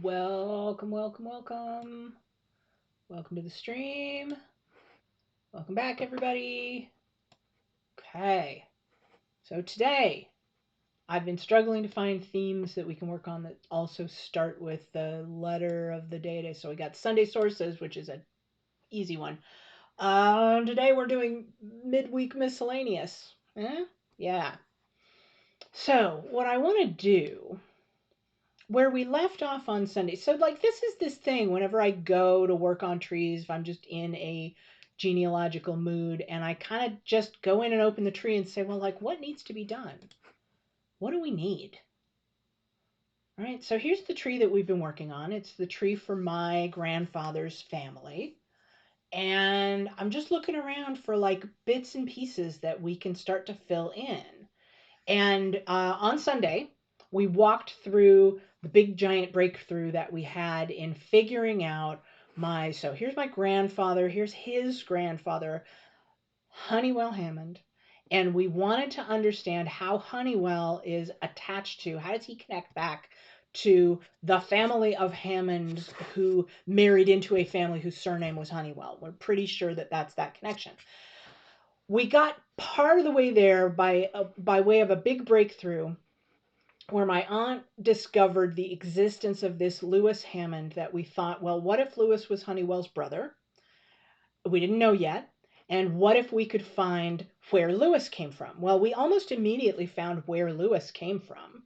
Welcome, welcome, welcome. Welcome to the stream. Welcome back, everybody. Okay, so today I've been struggling to find themes that we can work on that also start with the letter of the data. So we got Sunday sources, which is an easy one. Today we're doing midweek miscellaneous. Eh? Yeah. So what I want to do where we left off on Sunday. So, like, this is this thing whenever I go to work on trees, if I'm just in a genealogical mood, and I kind of just go in and open the tree and say, well, like, what needs to be done? What do we need? All right, so here's the tree that we've been working on. It's the tree for my grandfather's family. And I'm just looking around for like bits and pieces that we can start to fill in. And on Sunday, we walked through the big giant breakthrough that we had in figuring out so here's my grandfather, here's his grandfather, Honeywell Hammond. And we wanted to understand how Honeywell is attached to, how does he connect back to the family of Hammond who married into a family whose surname was Honeywell. We're pretty sure that that's that connection. We got part of the way there by way of a big breakthrough where my aunt discovered the existence of this Lewis Hammond that we thought, well, what if Lewis was Honeywell's brother? We didn't know yet. And what if we could find where Lewis came from? Well, we almost immediately found where Lewis came from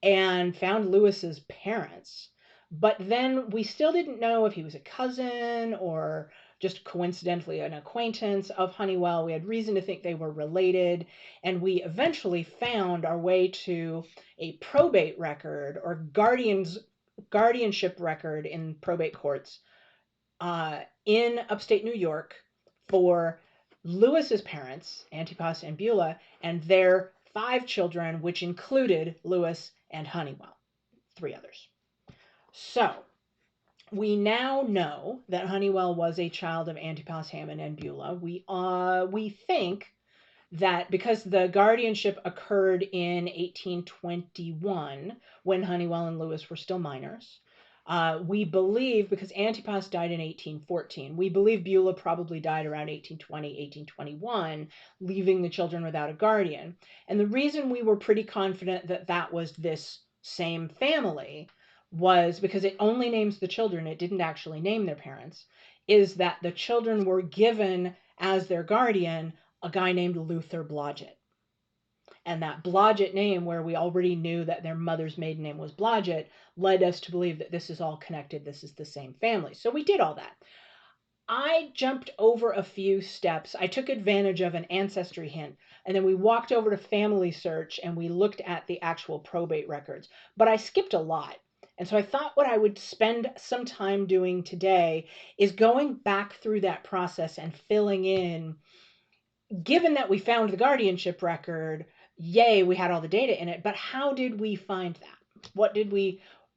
and found Lewis's parents. But then we still didn't know if he was a cousin or just coincidentally an acquaintance of Honeywell. We had reason to think they were related. And we eventually found our way to a probate record or guardianship record in probate courts in upstate New York for Lewis's parents, Antipas and Beulah, and their 5 children, which included Lewis and Honeywell, 3 others. So we now know that Honeywell was a child of Antipas, Hammond, and Beulah. We think that because the guardianship occurred in 1821 when Honeywell and Lewis were still minors. We believe, because Antipas died in 1814, we believe Beulah probably died around 1820, 1821, leaving the children without a guardian. And the reason we were pretty confident that that was this same family was because it only names the children, it didn't actually name their parents, is that the children were given as their guardian a guy named Luther Blodgett. And that Blodgett name, where we already knew that their mother's maiden name was Blodgett, led us to believe that this is all connected. This is the same family. So we did all that. I jumped over a few steps. I took advantage of an ancestry hint, and then we walked over to Family Search and we looked at the actual probate records. But I skipped a lot. And so I thought what I would spend some time doing today is going back through that process and filling in, given that we found the guardianship record, yay, we had all the data in it, but how did we find that?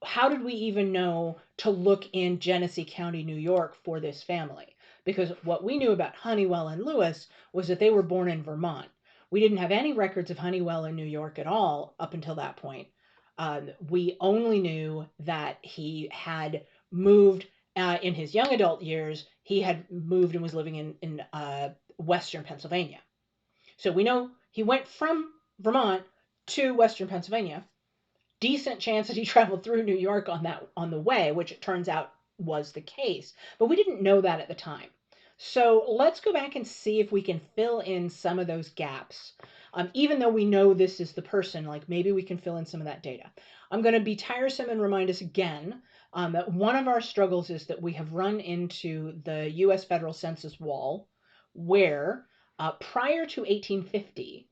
How did we even know to look in Genesee County, New York for this family? Because what we knew about Honeywell and Lewis was that they were born in Vermont. We didn't have any records of Honeywell in New York at all up until that point. We only knew that he had moved in his young adult years. He had moved and was living in Western Pennsylvania. So we know he went from Vermont to Western Pennsylvania. Decent chance that he traveled through New York on the way, which it turns out was the case. But we didn't know that at the time. So let's go back and see if we can fill in some of those gaps. Even though we know this is the person, like maybe we can fill in some of that data. I'm going to be tiresome and remind us again that one of our struggles is that we have run into the US federal census wall where prior to 1850,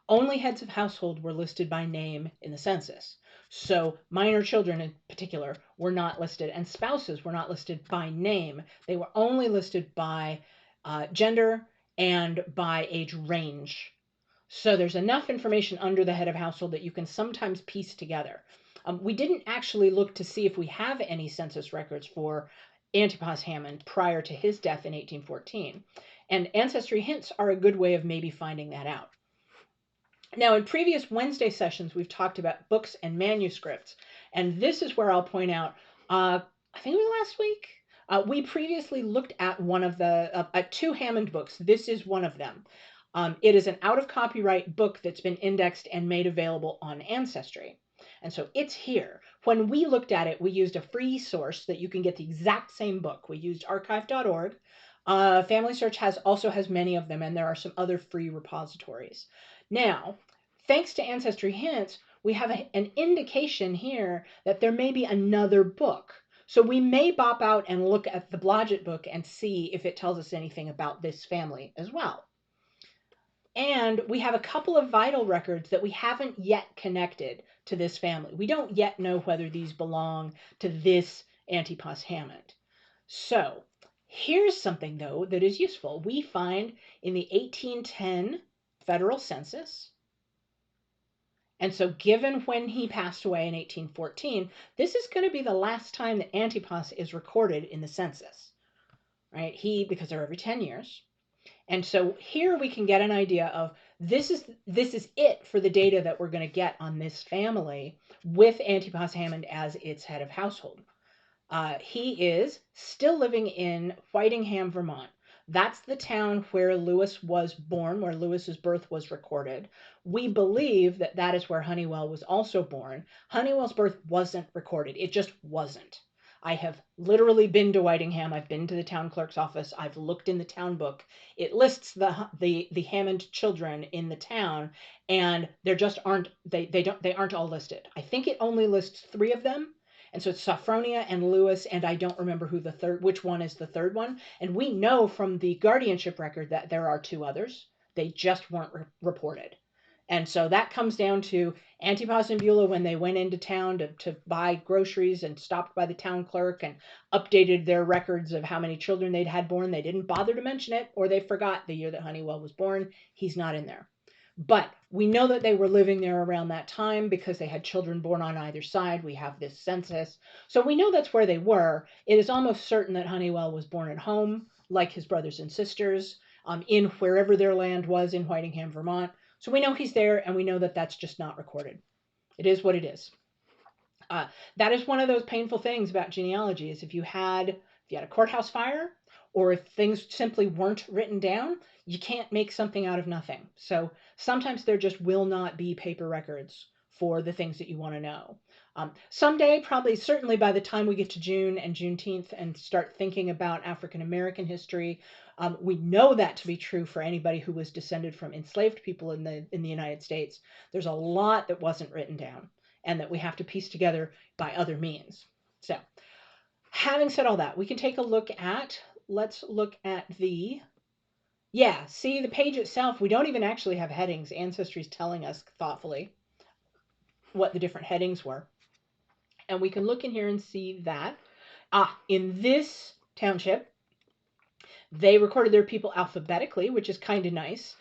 only heads of household were listed by name in the census. So minor children in particular were not listed, and spouses were not listed by name. They were only listed by gender and by age range. So there's enough information under the head of household that you can sometimes piece together. We didn't actually look to see if we have any census records for Antipas Hammond prior to his death in 1814. And ancestry hints are a good way of maybe finding that out. Now, in previous Wednesday sessions, we've talked about books and manuscripts, and this is where I'll point out, I think it was last week, we previously looked at one of the, at two Hammond books. This is one of them. It is an out-of-copyright book that's been indexed and made available on Ancestry. And so it's here. When we looked at it, we used a free source that you can get the exact same book. We used archive.org. Family Search also has many of them, and there are some other free repositories. Now, thanks to Ancestry Hints, we have an indication here that there may be another book. So we may bop out and look at the Blodgett book and see if it tells us anything about this family as well. And we have a couple of vital records that we haven't yet connected to this family. We don't yet know whether these belong to this Antipas Hammond. So here's something, though, that is useful. We find in the 1810 federal census, and so given when he passed away in 1814, this is going to be the last time that Antipas is recorded in the census, right? Because they're every 10 years. And so here we can get an idea of this is it for the data that we're going to get on this family with Antipas Hammond as its head of household. He is still living in Whitingham, Vermont. That's the town where Lewis was born, where Lewis's birth was recorded. We believe that that is where Honeywell was also born. Honeywell's birth wasn't recorded. It just wasn't. I have literally been to Whitingham. I've been to the town clerk's office. I've looked in the town book. It lists the Hammond children in the town, and there just aren't they aren't all listed. I think it only lists 3 of them. And so it's Sophronia and Lewis, and I don't remember which one is the third one. And we know from the guardianship record that there are 2 others. They just weren't reported. And so that comes down to Antipas and Beulah when they went into town to buy groceries and stopped by the town clerk and updated their records of how many children they'd had born. They didn't bother to mention it, or they forgot the year that Honeywell was born. He's not in there. But we know that they were living there around that time because they had children born on either side. We have this census. So we know that's where they were. It is almost certain that Honeywell was born at home, like his brothers and sisters, in wherever their land was in Whitingham, Vermont. So we know he's there, and we know that that's just not recorded. It is what it is. That is one of those painful things about genealogy is if you had a courthouse fire, or if things simply weren't written down, you can't make something out of nothing. So sometimes there just will not be paper records for the things that you want to know. Someday, probably, certainly by the time we get to June and Juneteenth and start thinking about African American history, we know that to be true for anybody who was descended from enslaved people in the United States. There's a lot that wasn't written down and that we have to piece together by other means. So having said all that, we can take a look at, let's look at see the page itself. We don't even actually have headings. Ancestry's telling us thoughtfully what the different headings were. And we can look in here and see that in this township, they recorded their people alphabetically, which is kind of nice.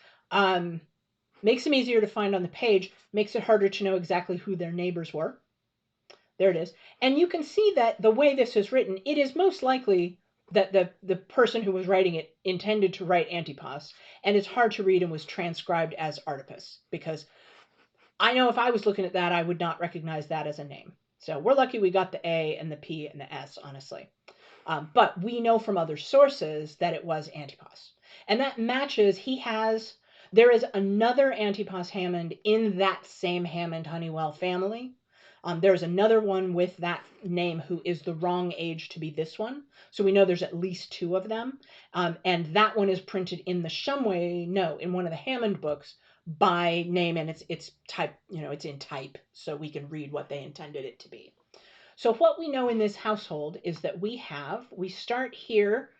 Makes them easier to find on the page, makes it harder to know exactly who their neighbors were. There it is. And you can see that the way this is written, it is most likely that the person who was writing it intended to write Antipas, and it's hard to read and was transcribed as Artipus, because I know if I was looking at that, I would not recognize that as a name. So we're lucky we got the A and the P and the S, honestly. But we know from other sources that it was Antipas. And that matches, there is another Antipas Hammond in that same Hammond Honeywell family. There's another one with that name who is the wrong age to be this one. So we know there's at least 2 of them. And that one is printed in in one of the Hammond books by name, and it's type, it's in type, so we can read what they intended it to be. So what we know in this household is that we start here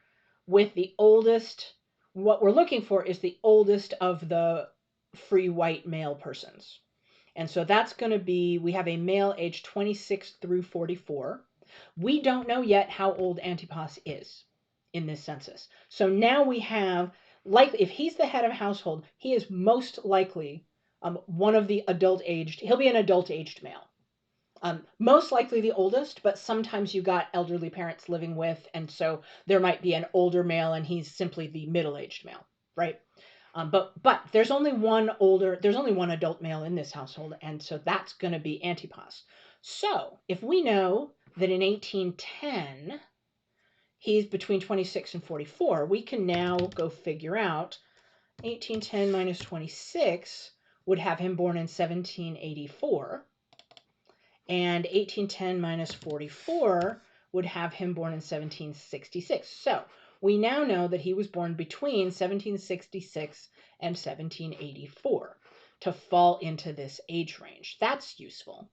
with the oldest. What we're looking for is the oldest of the free white male persons. And so that's going to be, we have a male aged 26 through 44. We don't know yet how old Antipas is in this census. So now we have, if he's the head of household, he is most likely one of the he'll be an adult aged male. Most likely the oldest, but sometimes you got elderly parents living with, and so there might be an older male and he's simply the middle-aged male, right? But there's only one adult male in this household, and so that's going to be Antipas. So if we know that in 1810 he's between 26 and 44, we can now go figure out 1810 minus 26 would have him born in 1784, and 1810 minus 44 would have him born in 1766. So we now know that he was born between 1766 and 1784 to fall into this age range. That's useful.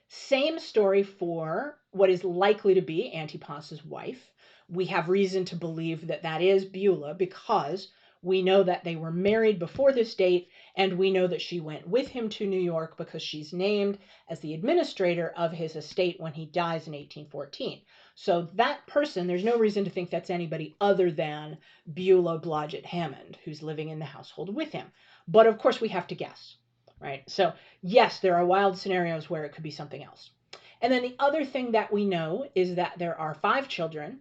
Same story for what is likely to be Antipas's wife. We have reason to believe that that is Beulah because we know that they were married before this date, and we know that she went with him to New York because she's named as the administrator of his estate when he dies in 1814. So that person, there's no reason to think that's anybody other than Beulah Blodgett Hammond, who's living in the household with him. But of course we have to guess, right? So yes, there are wild scenarios where it could be something else. And then the other thing that we know is that there are 5 children,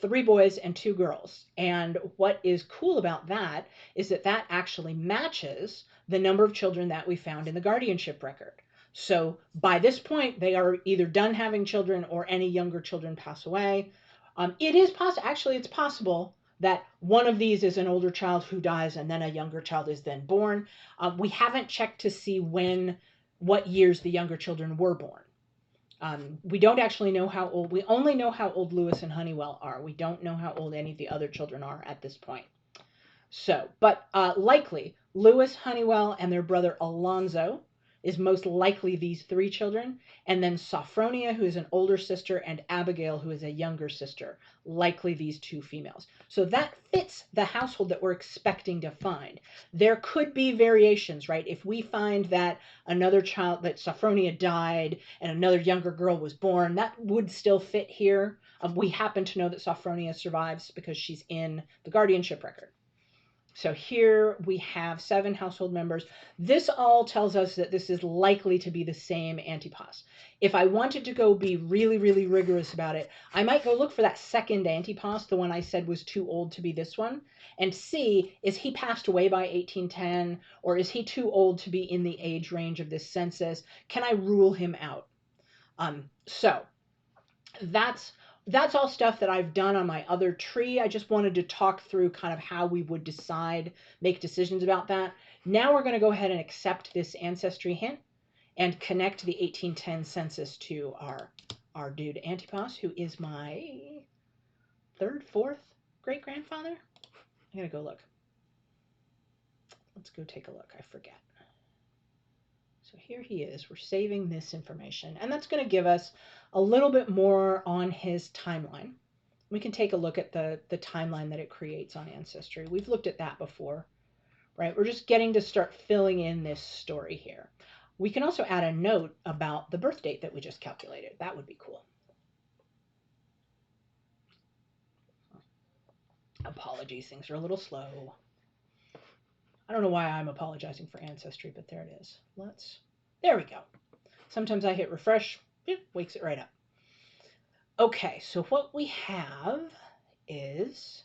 3 boys and 2 girls. And what is cool about that is that that actually matches the number of children that we found in the guardianship record. So by this point, they are either done having children or any younger children pass away. It is possible, actually, it's possible that one of these is an older child who dies and then a younger child is then born. We haven't checked to see what years the younger children were born. We don't actually know how old, we only know how old Lewis and Honeywell are. We don't know how old any of the other children are at this point. So, but likely Lewis, Honeywell, and their brother Alonzo is most likely these 3 children, and then Sophronia, who is an older sister, and Abigail, who is a younger sister, likely these 2 females. So that fits the household that we're expecting to find. There could be variations, right? If we find that another child, that Sophronia died and another younger girl was born, that would still fit here. We happen to know that Sophronia survives because she's in the guardianship record. So here we have 7 household members. This all tells us that this is likely to be the same Antipas. If I wanted to go be really, really rigorous about it, I might go look for that second Antipas, the one I said was too old to be this one, and see, is he passed away by 1810, or is he too old to be in the age range of this census? Can I rule him out? So that's all stuff that I've done on my other tree. I just wanted to talk through kind of how we would make decisions about that. Now we're going to go ahead and accept this ancestry hint and connect the 1810 census to our dude Antipas, who is my 3rd, 4th great-grandfather. I gotta go look. Let's go take a look. I forget. So here he is. We're saving this information, and that's going to give us a little bit more on his timeline. We can take a look at the timeline that it creates on Ancestry. We've looked at that before, right? We're just getting to start filling in this story here. We can also add a note about the birth date that we just calculated. That would be cool. Apologies, things are a little slow. I don't know why I'm apologizing for Ancestry, but there it is. There we go. Sometimes I hit refresh, it wakes it right up. Okay, so what we have is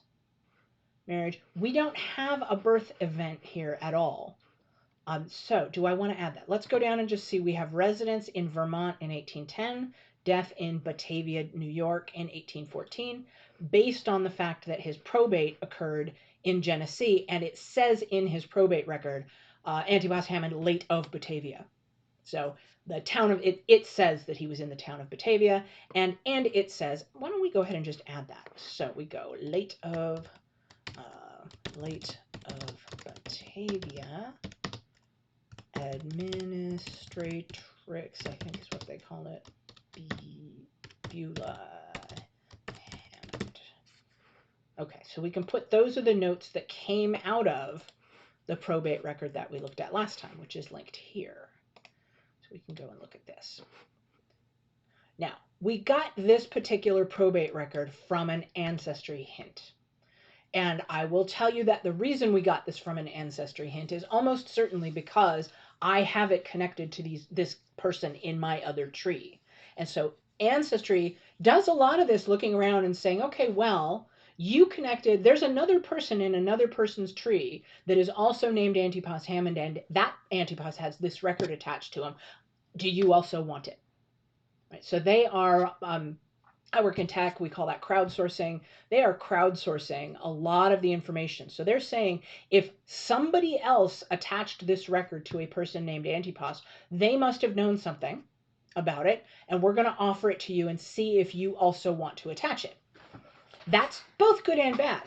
marriage. We don't have a birth event here at all. So do I want to add that? Let's go down and just see. We have residence in Vermont in 1810, death in Batavia, New York in 1814, based on the fact that his probate occurred in Genesee, and it says in his probate record, Antipas Hammond, late of Batavia. So the town of it says that he was in the town of Batavia, and it says, why don't we go ahead and just add that? So we go late of Batavia, administratrix, I think is what they call it, Beulah Hammond. Okay, so we can put, those are the notes that came out of the probate record that we looked at last time, which is linked here. So we can go and look at this. Now, we got this particular probate record from an ancestry hint. And I will tell you that the reason we got this from an ancestry hint is almost certainly because I have it connected to this person in my other tree. And so Ancestry does a lot of this looking around and saying, okay, well, You connected, there's another person in another person's tree that is also named Antipas Hammond, and that Antipas has this record attached to him. Do you also want it? Right. So they are, I work in tech, we call that crowdsourcing. They are crowdsourcing a lot of the information. So they're saying if somebody else attached this record to a person named Antipas, they must have known something about it, and we're going to offer it to you and see if you also want to attach it. That's both good and bad.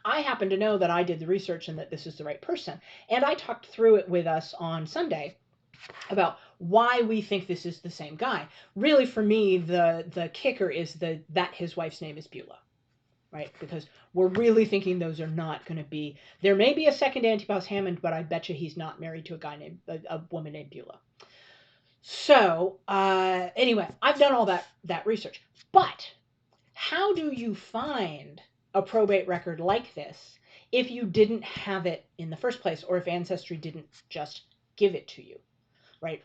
I happen to know that I did the research and that this is the right person. And I talked through it with us on Sunday about why we think this is the same guy. Really, for me, the kicker is that his wife's name is Beulah, right? Because we're really thinking those are not going to be. There may be a second Antipas Hammond, but I bet you he's not married to a woman named Beulah. So anyway, I've done all that research. But how do you find a probate record like this if you didn't have it in the first place, or if Ancestry didn't just give it to you? Right?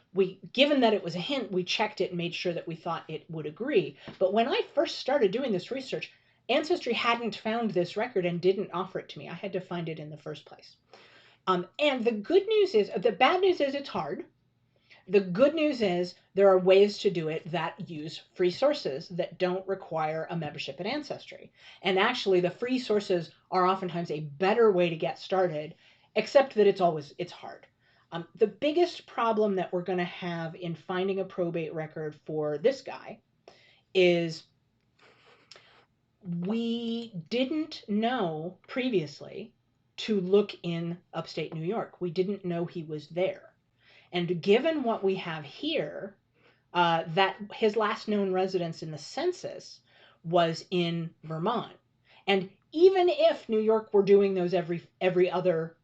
Given that it was a hint, we checked it and made sure that we thought it would agree. But when I first started doing this research, Ancestry hadn't found this record and didn't offer it to me. I had to find it in the first place. And the bad news is it's hard. The good news is there are ways to do it that use free sources that don't require a membership in Ancestry. And actually, the free sources are oftentimes a better way to get started, except that it's hard. The biggest problem that we're going to have in finding a probate record for this guy is we didn't know previously to look in upstate New York. We didn't know he was there. And given what we have here, that his last known residence in the census was in Vermont. And even if New York were doing those every other,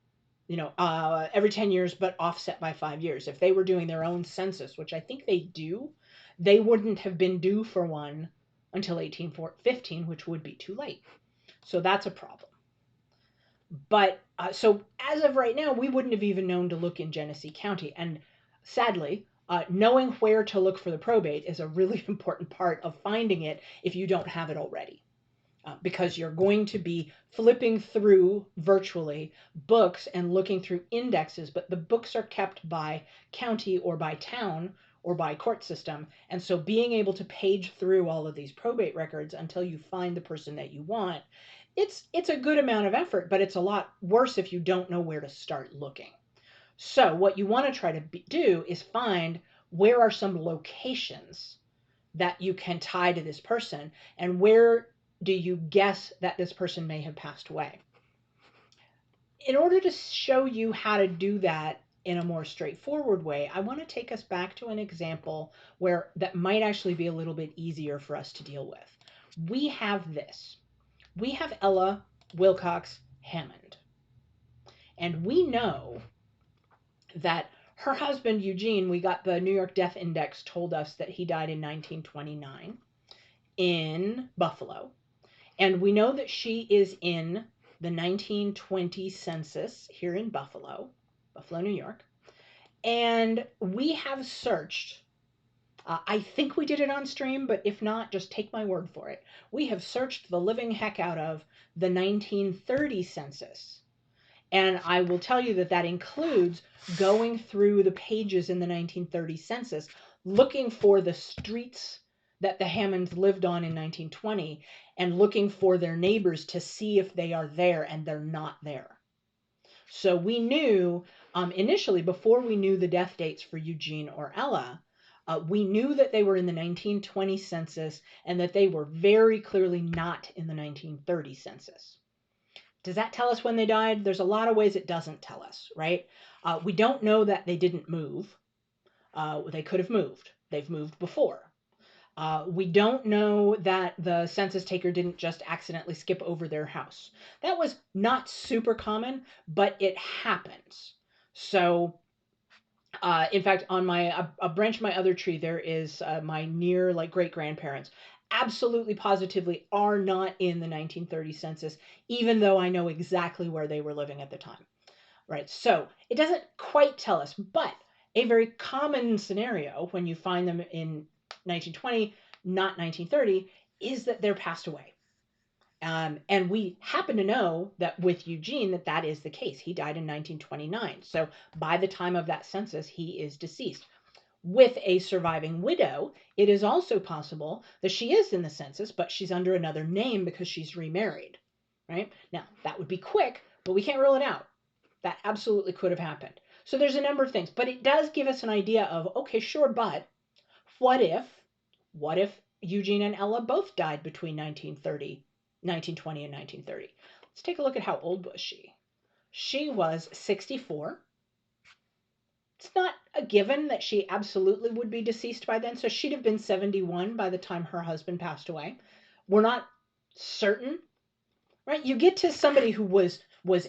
every 10 years, but offset by 5 years, if they were doing their own census, which I think they do, they wouldn't have been due for one until 1815, which would be too late. So that's a problem. But so as of right now, we wouldn't have even known to look in Genesee County. And sadly, knowing where to look for the probate is a really important part of finding it if you don't have it already. Because you're going to be flipping through virtually books and looking through indexes, but the books are kept by county or by town or by court system. And so being able to page through all of these probate records until you find the person that you want, it's a good amount of effort, but it's a lot worse if you don't know where to start looking. So what you want to try to do is find where are some locations that you can tie to this person, and where do you guess that this person may have passed away. In order to show you how to do that in a more straightforward way, I want to take us back to an example where that might actually be a little bit easier for us to deal with. We have this. We have Ella Wilcox Hammond. And we know that her husband, Eugene, we got the New York Death Index, told us that he died in 1929 in Buffalo. And we know that she is in the 1920 census here in Buffalo, New York. And we have searched, I think we did it on stream, but if not, just take my word for it. We have searched the living heck out of the 1930 census. And I will tell you that includes going through the pages in the 1930 census, looking for the streets that the Hammonds lived on in 1920, and looking for their neighbors to see if they are there, and they're not there. So we knew initially, before we knew the death dates for Eugene or Ella, we knew that they were in the 1920 census and that they were very clearly not in the 1930 census. Does that tell us when they died? There's a lot of ways it doesn't tell us, right? We don't know that they didn't move. They could have moved. They've moved before. We don't know that the census taker didn't just accidentally skip over their house. That was not super common, but it happens. So, in fact, on a branch of my other tree, there is my near great-grandparents absolutely positively are not in the 1930 census, even though I know exactly where they were living at the time. Right? So it doesn't quite tell us, but a very common scenario when you find them in 1920, not 1930, is that they're passed away. And we happen to know that with Eugene that is the case. He died in 1929. So by the time of that census, he is deceased. With a surviving widow, it is also possible that she is in the census, but she's under another name because she's remarried, right? Now, that would be quick, but we can't rule it out. That absolutely could have happened. So there's a number of things, but it does give us an idea of, okay, sure, but what if Eugene and Ella both died between 1920 and 1930? Let's take a look at how old was she. She was 64. It's not a given that she absolutely would be deceased by then, so she'd have been 71 by the time her husband passed away. We're not certain, right? You get to somebody who was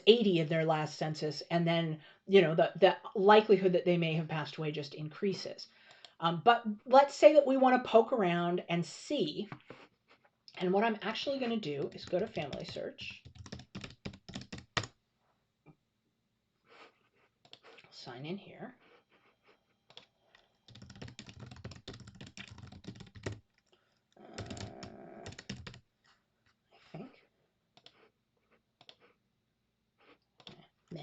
80 in their last census, and then the likelihood that they may have passed away just increases. But let's say that we want to poke around and see. And what I'm actually going to do is go to Family Search. Sign in here. I think. Nah.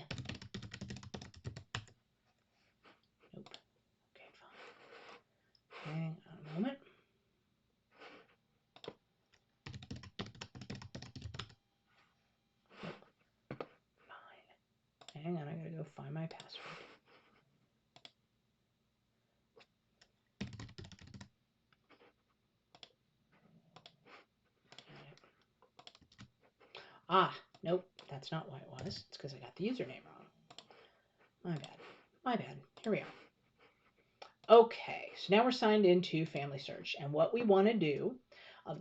Nope. Okay, fine. Hang on a moment. Nope. Fine. Hang on, I gotta go find my password. Ah, nope, that's not why it was. It's because I got the username wrong. My bad. My bad. Here we are. Okay, so now we're signed into Family Search, and what we want to do,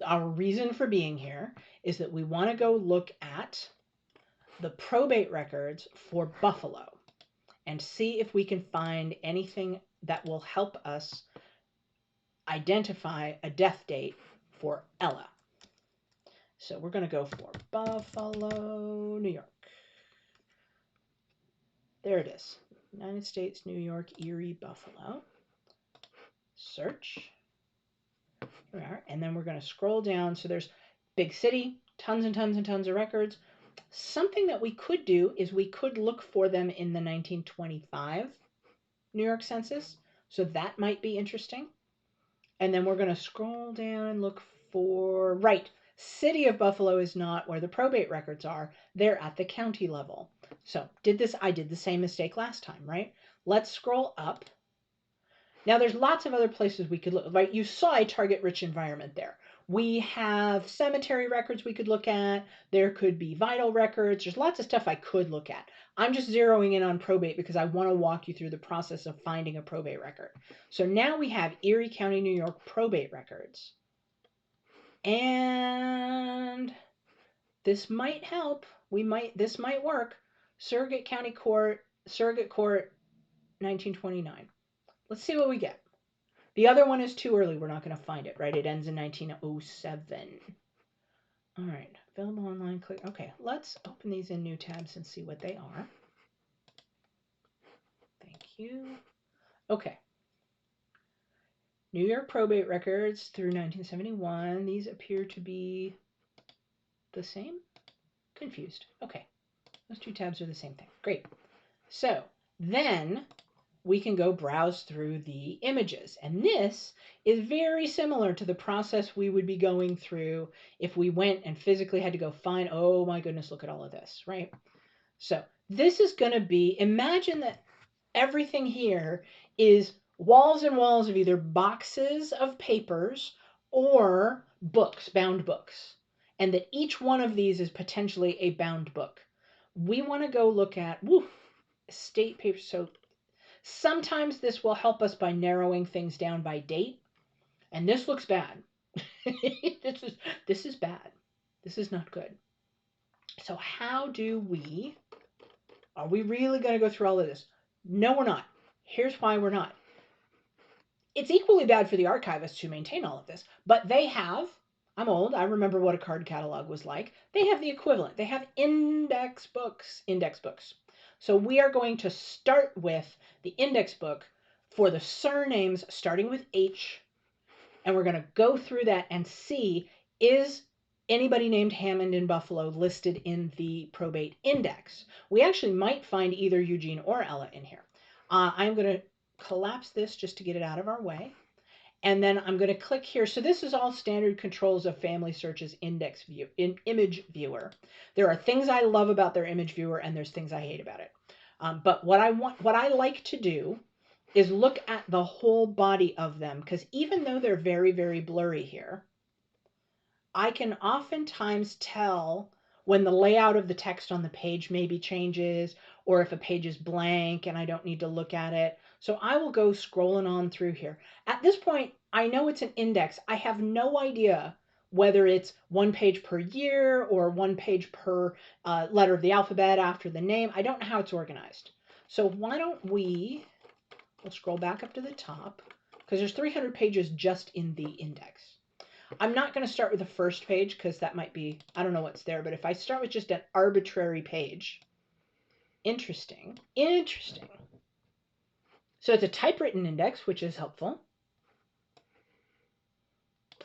our reason for being here, is that we want to go look at the probate records for Buffalo and see if we can find anything that will help us identify a death date for Ella. So we're going to go for Buffalo, New York. There it is. United States, New York, Erie, Buffalo. Search. Here we are. And then we're going to scroll down. So there's big city, tons and tons and tons of records. Something that we could do is we could look for them in the 1925 New York Census. So that might be interesting. And then we're going to scroll down and look for, right, City of Buffalo is not where the probate records are. They're at the county level. So I did the same mistake last time, right? Let's scroll up. Now there's lots of other places we could look, right? You saw a target-rich environment there. We have cemetery records we could look at. There could be vital records. There's lots of stuff I could look at. I'm just zeroing in on probate because I want to walk you through the process of finding a probate record. So now we have Erie County, New York probate records. And this might help. This might work. Surrogate County Court, Surrogate Court, 1929. Let's see what we get. The other one is too early. We're not going to find it, right? It ends in 1907. All right. Available online. Click. Okay. Let's open these in new tabs and see what they are. Thank you. Okay. New York probate records through 1971. These appear to be the same. Confused. Okay. Those two tabs are the same thing. Great. So then we can go browse through the images. And this is very similar to the process we would be going through if we went and physically had to go find, oh my goodness, look at all of this, right? So this is going to be, imagine that everything here is walls and walls of either boxes of papers or books, bound books, and that each one of these is potentially a bound book. We want to go look at estate papers. So sometimes this will help us by narrowing things down by date. And this looks bad. This is bad. This is not good. So how do we, are we really going to go through all of this? No, we're not. Here's why we're not. It's equally bad for the archivists who maintain all of this, but they have, I'm old, I remember what a card catalog was like. They have the equivalent. They have index books. So we are going to start with the index book for the surnames starting with H, and we're going to go through that and see, is anybody named Hammond in Buffalo listed in the probate index. We actually might find either Eugene or Ella in here. I'm going to collapse this just to get it out of our way. And then I'm going to click here. So this is all standard controls of Family Search's index view, image viewer. There are things I love about their image viewer, and there's things I hate about it. But what I like to do is look at the whole body of them, because even though they're very, very blurry here, I can oftentimes tell when the layout of the text on the page maybe changes, or if a page is blank and I don't need to look at it. So I will go scrolling on through here. At this point, I know it's an index. I have no idea whether it's one page per year or one page per letter of the alphabet after the name. I don't know how it's organized. So why don't we'll scroll back up to the top, because there's 300 pages just in the index. I'm not going to start with the first page because that might be, I don't know what's there, but if I start with just an arbitrary page, interesting. So it's a typewritten index, which is helpful.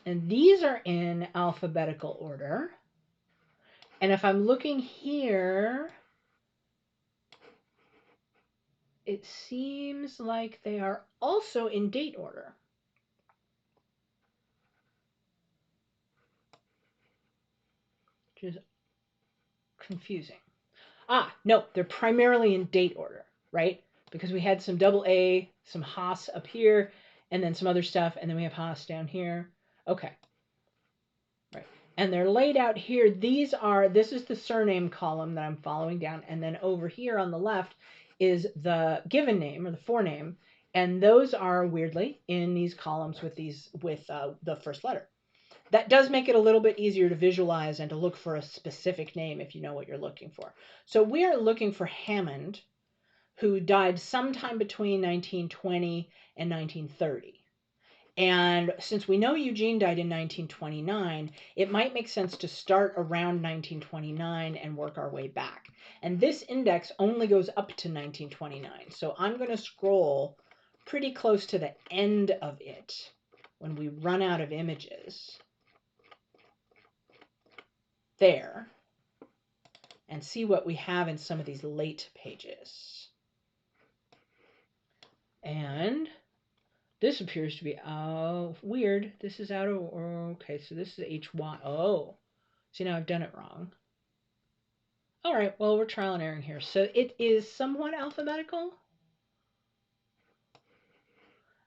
And these are in alphabetical order. And if I'm looking here, it seems like they are also in date order. Which is confusing. No, they're primarily in date order, right? Because we had some double A, some Haas up here, and then some other stuff, and then we have Haas down here. Okay. Right. And they're laid out here. This is the surname column that I'm following down, and then over here on the left is the given name or the forename, and those are weirdly in these columns with the first letter. That does make it a little bit easier to visualize and to look for a specific name if you know what you're looking for. So we are looking for Hammond, who died sometime between 1920 and 1930. And since we know Eugene died in 1929, it might make sense to start around 1929 and work our way back. And this index only goes up to 1929. So I'm going to scroll pretty close to the end of it when we run out of images. There, and see what we have in some of these late pages. And this appears to be, weird. This is out of, okay, so this is HY. Oh, see, now I've done it wrong. All right, well, we're trial and erroring here. So it is somewhat alphabetical.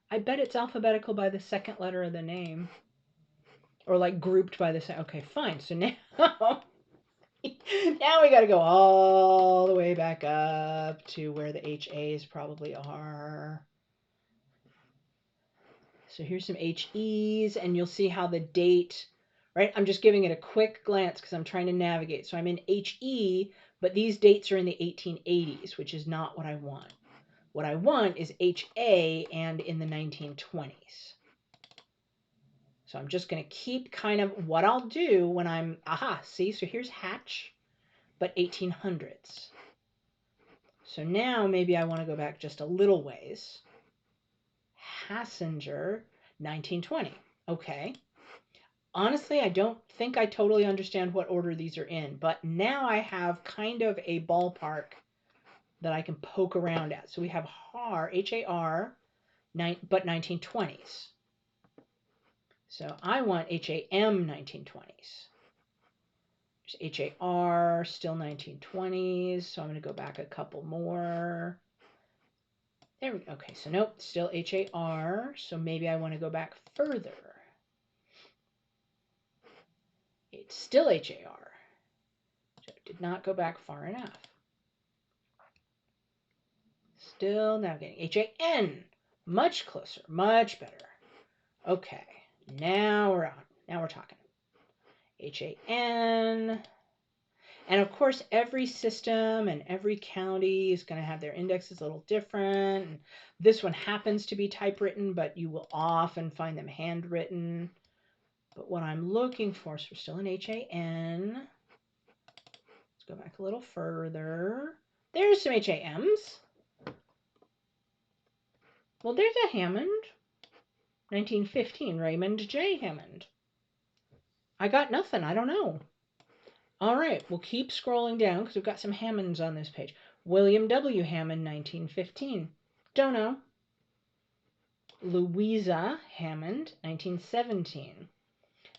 I bet it's alphabetical by the second letter of the name. Or like grouped by the second. Okay, fine. So now, now we got to go all the way back up to where the HAs probably are. So here's some HEs, and you'll see how the date, right? I'm just giving it a quick glance because I'm trying to navigate. So I'm in HE, but these dates are in the 1880s, which is not what I want. What I want is HA and in the 1920s. So I'm just going to keep kind of what I'll do when I'm, see, so here's Hatch, but 1800s. So now maybe I want to go back just a little ways. Hassinger, 1920. Okay. Honestly, I don't think I totally understand what order these are in, but now I have kind of a ballpark that I can poke around at. So we have HAR, H-A-R, but 1920s. So I want HAM 1920s. There's HAR, still 1920s. So I'm going to go back a couple more. There we go. Okay, so nope, still HAR. So maybe I want to go back further. It's still HAR. So it did not go back far enough. Still navigating. HAN. Much closer. Much better. Okay. Now we're on. Now we're talking. HAN. And of course, every system and every county is going to have their indexes a little different. And this one happens to be typewritten, but you will often find them handwritten. But what I'm looking for, so we're still in HAN. Let's go back a little further. There's some HAMs. Well, there's a Hammond. 1915, Raymond J. Hammond. I got nothing. I don't know. All right, we'll keep scrolling down because we've got some Hammonds on this page. William W. Hammond, 1915. Don't know. Louisa Hammond, 1917.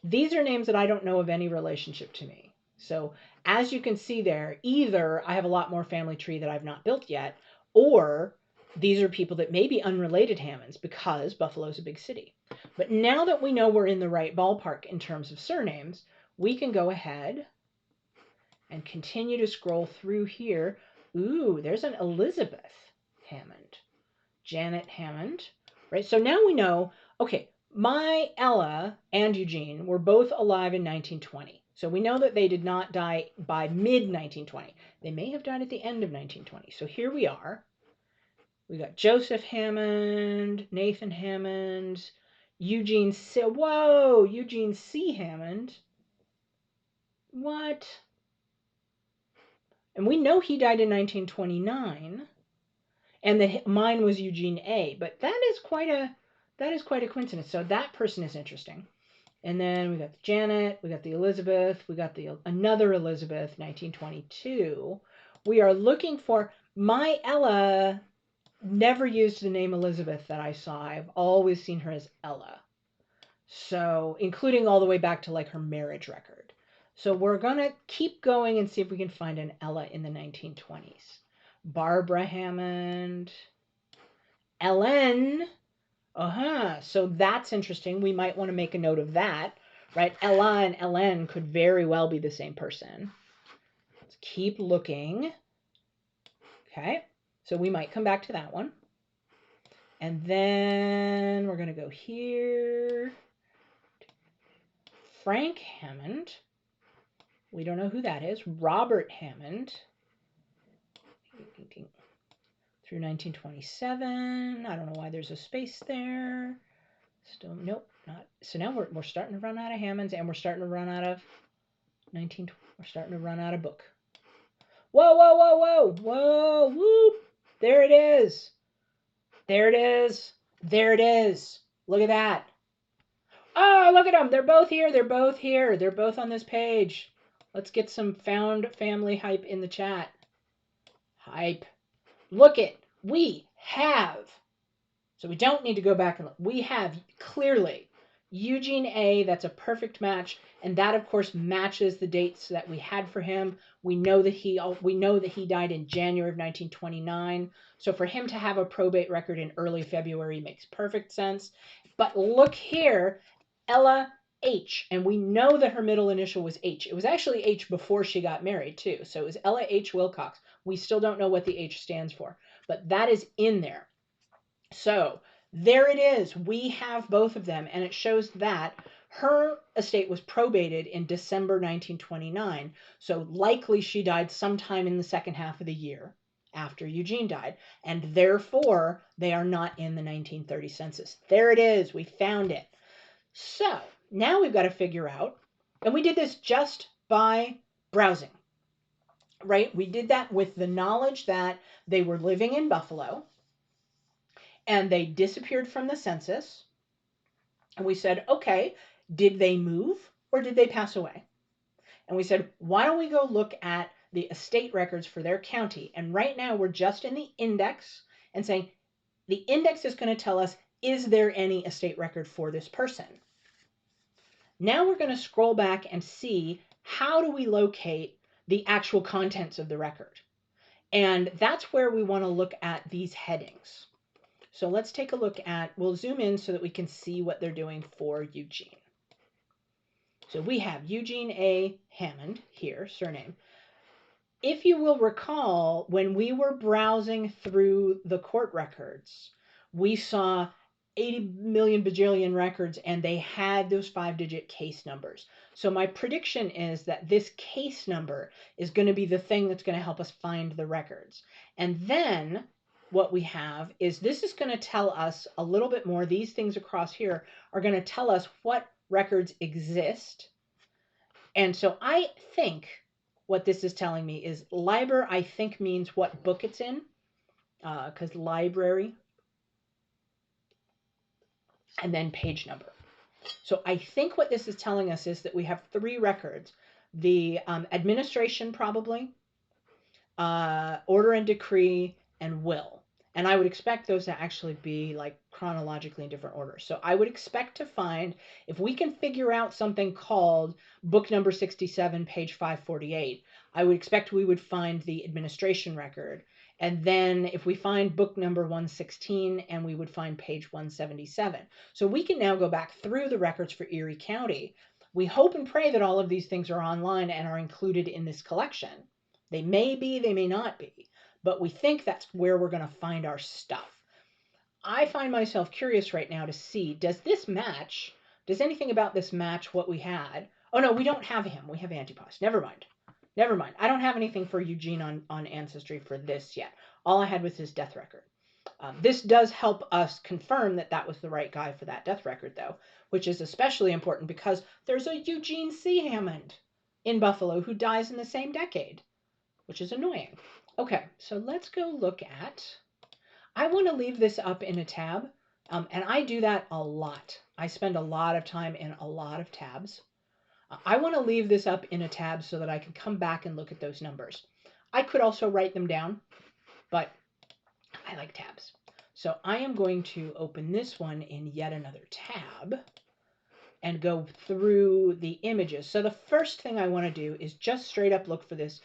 These are names that I don't know of any relationship to me. So as you can see there, either I have a lot more family tree that I've not built yet, or these are people that may be unrelated Hammonds because Buffalo's a big city. But now that we know we're in the right ballpark in terms of surnames, we can go ahead and continue to scroll through here. Ooh, there's an Elizabeth Hammond, Janet Hammond, right? So now we know, okay, my Ella and Eugene were both alive in 1920. So we know that they did not die by mid-1920. They may have died at the end of 1920. So here we are. We got Joseph Hammond, Nathan Hammond, Eugene C. Whoa, Eugene C. Hammond. What? And we know he died in 1929. And mine was Eugene A. But that is quite a coincidence. So that person is interesting. And then we got the Janet, we got the Elizabeth, we got the another Elizabeth, 1922. We are looking for my Ella. Never used the name Elizabeth that I saw. I've always seen her as Ella. So, including all the way back to like her marriage record. So we're going to keep going and see if we can find an Ella in the 1920s. Barbara Hammond, Ellen. So that's interesting. We might want to make a note of that, right? Ella and Ellen could very well be the same person. Let's keep looking. Okay, so we might come back to that one. And then we're going to go here. Frank Hammond. We don't know who that is. Robert Hammond. Through 1927. I don't know why there's a space there. Still, nope, not. So now we're starting to run out of Hammonds, and we're starting to run out of we're starting to run out of book. Whoa, whoa, whoa, whoa, whoa, whoop. There it is. There it is. There it is. Look at that. Oh, look at them. They're both here. They're both here. They're both on this page. Let's get some found family hype in the chat. Hype. Look it. We have. So we don't need to go back and look. We have clearly Eugene A. That's a perfect match. And that, of course, matches the dates that we had for him. We know that he died in January of 1929. So for him to have a probate record in early February makes perfect sense. But look here, Ella H. And we know that her middle initial was H. It was actually H before she got married, too. So it was Ella H. Wilcox. We still don't know what the H stands for. But that is in there. So there it is. We have both of them, and it shows that her estate was probated in December 1929. So likely she died sometime in the second half of the year after Eugene died, and therefore they are not in the 1930 census. There it is. We found it. So now we've got to figure out, and we did this just by browsing, right? We did that with the knowledge that they were living in Buffalo, and they disappeared from the census. And we said, okay, did they move or did they pass away? And we said, why don't we go look at the estate records for their county? And right now we're just in the index and saying, the index is going to tell us, is there any estate record for this person? Now we're going to scroll back and see, how do we locate the actual contents of the record? And that's where we want to look at these headings. So let's take a look at, we'll zoom in so that we can see what they're doing for Eugene. So we have Eugene A. Hammond here, surname. If you will recall, when we were browsing through the court records, we saw 80 million bajillion records, and they had those 5-digit case numbers. So my prediction is that this case number is going to be the thing that's going to help us find the records. And then what we have is, this is going to tell us a little bit more. These things across here are going to tell us what records exist. And so I think what this is telling me is library, I think, means what book it's in, because library, and then page number. So I think what this is telling us is that we have 3 records. The administration probably, order and decree, and will. And I would expect those to actually be like chronologically in different orders. So I would expect to find, if we can figure out something called book number 67, page 548, I would expect we would find the administration record. And then if we find book number 116, and we would find page 177. So we can now go back through the records for Erie County. We hope and pray that all of these things are online and are included in this collection. They may be, they may not be, but we think that's where we're going to find our stuff. I find myself curious right now to see, does this match, does anything about this match what we had? Oh no, we don't have him. We have Antipas. Never mind. Never mind. I don't have anything for Eugene on Ancestry for this yet. All I had was his death record. This does help us confirm that that was the right guy for that death record, though, which is especially important because there's a Eugene C. Hammond in Buffalo who dies in the same decade, which is annoying. Okay, so let's go look at, I want to leave this up in a tab, and I do that a lot. I spend a lot of time in a lot of tabs. I want to leave this up in a tab so that I can come back and look at those numbers. I could also write them down, but I like tabs. So I am going to open this one in yet another tab and go through the images. So the first thing I want to do is just straight up look for this.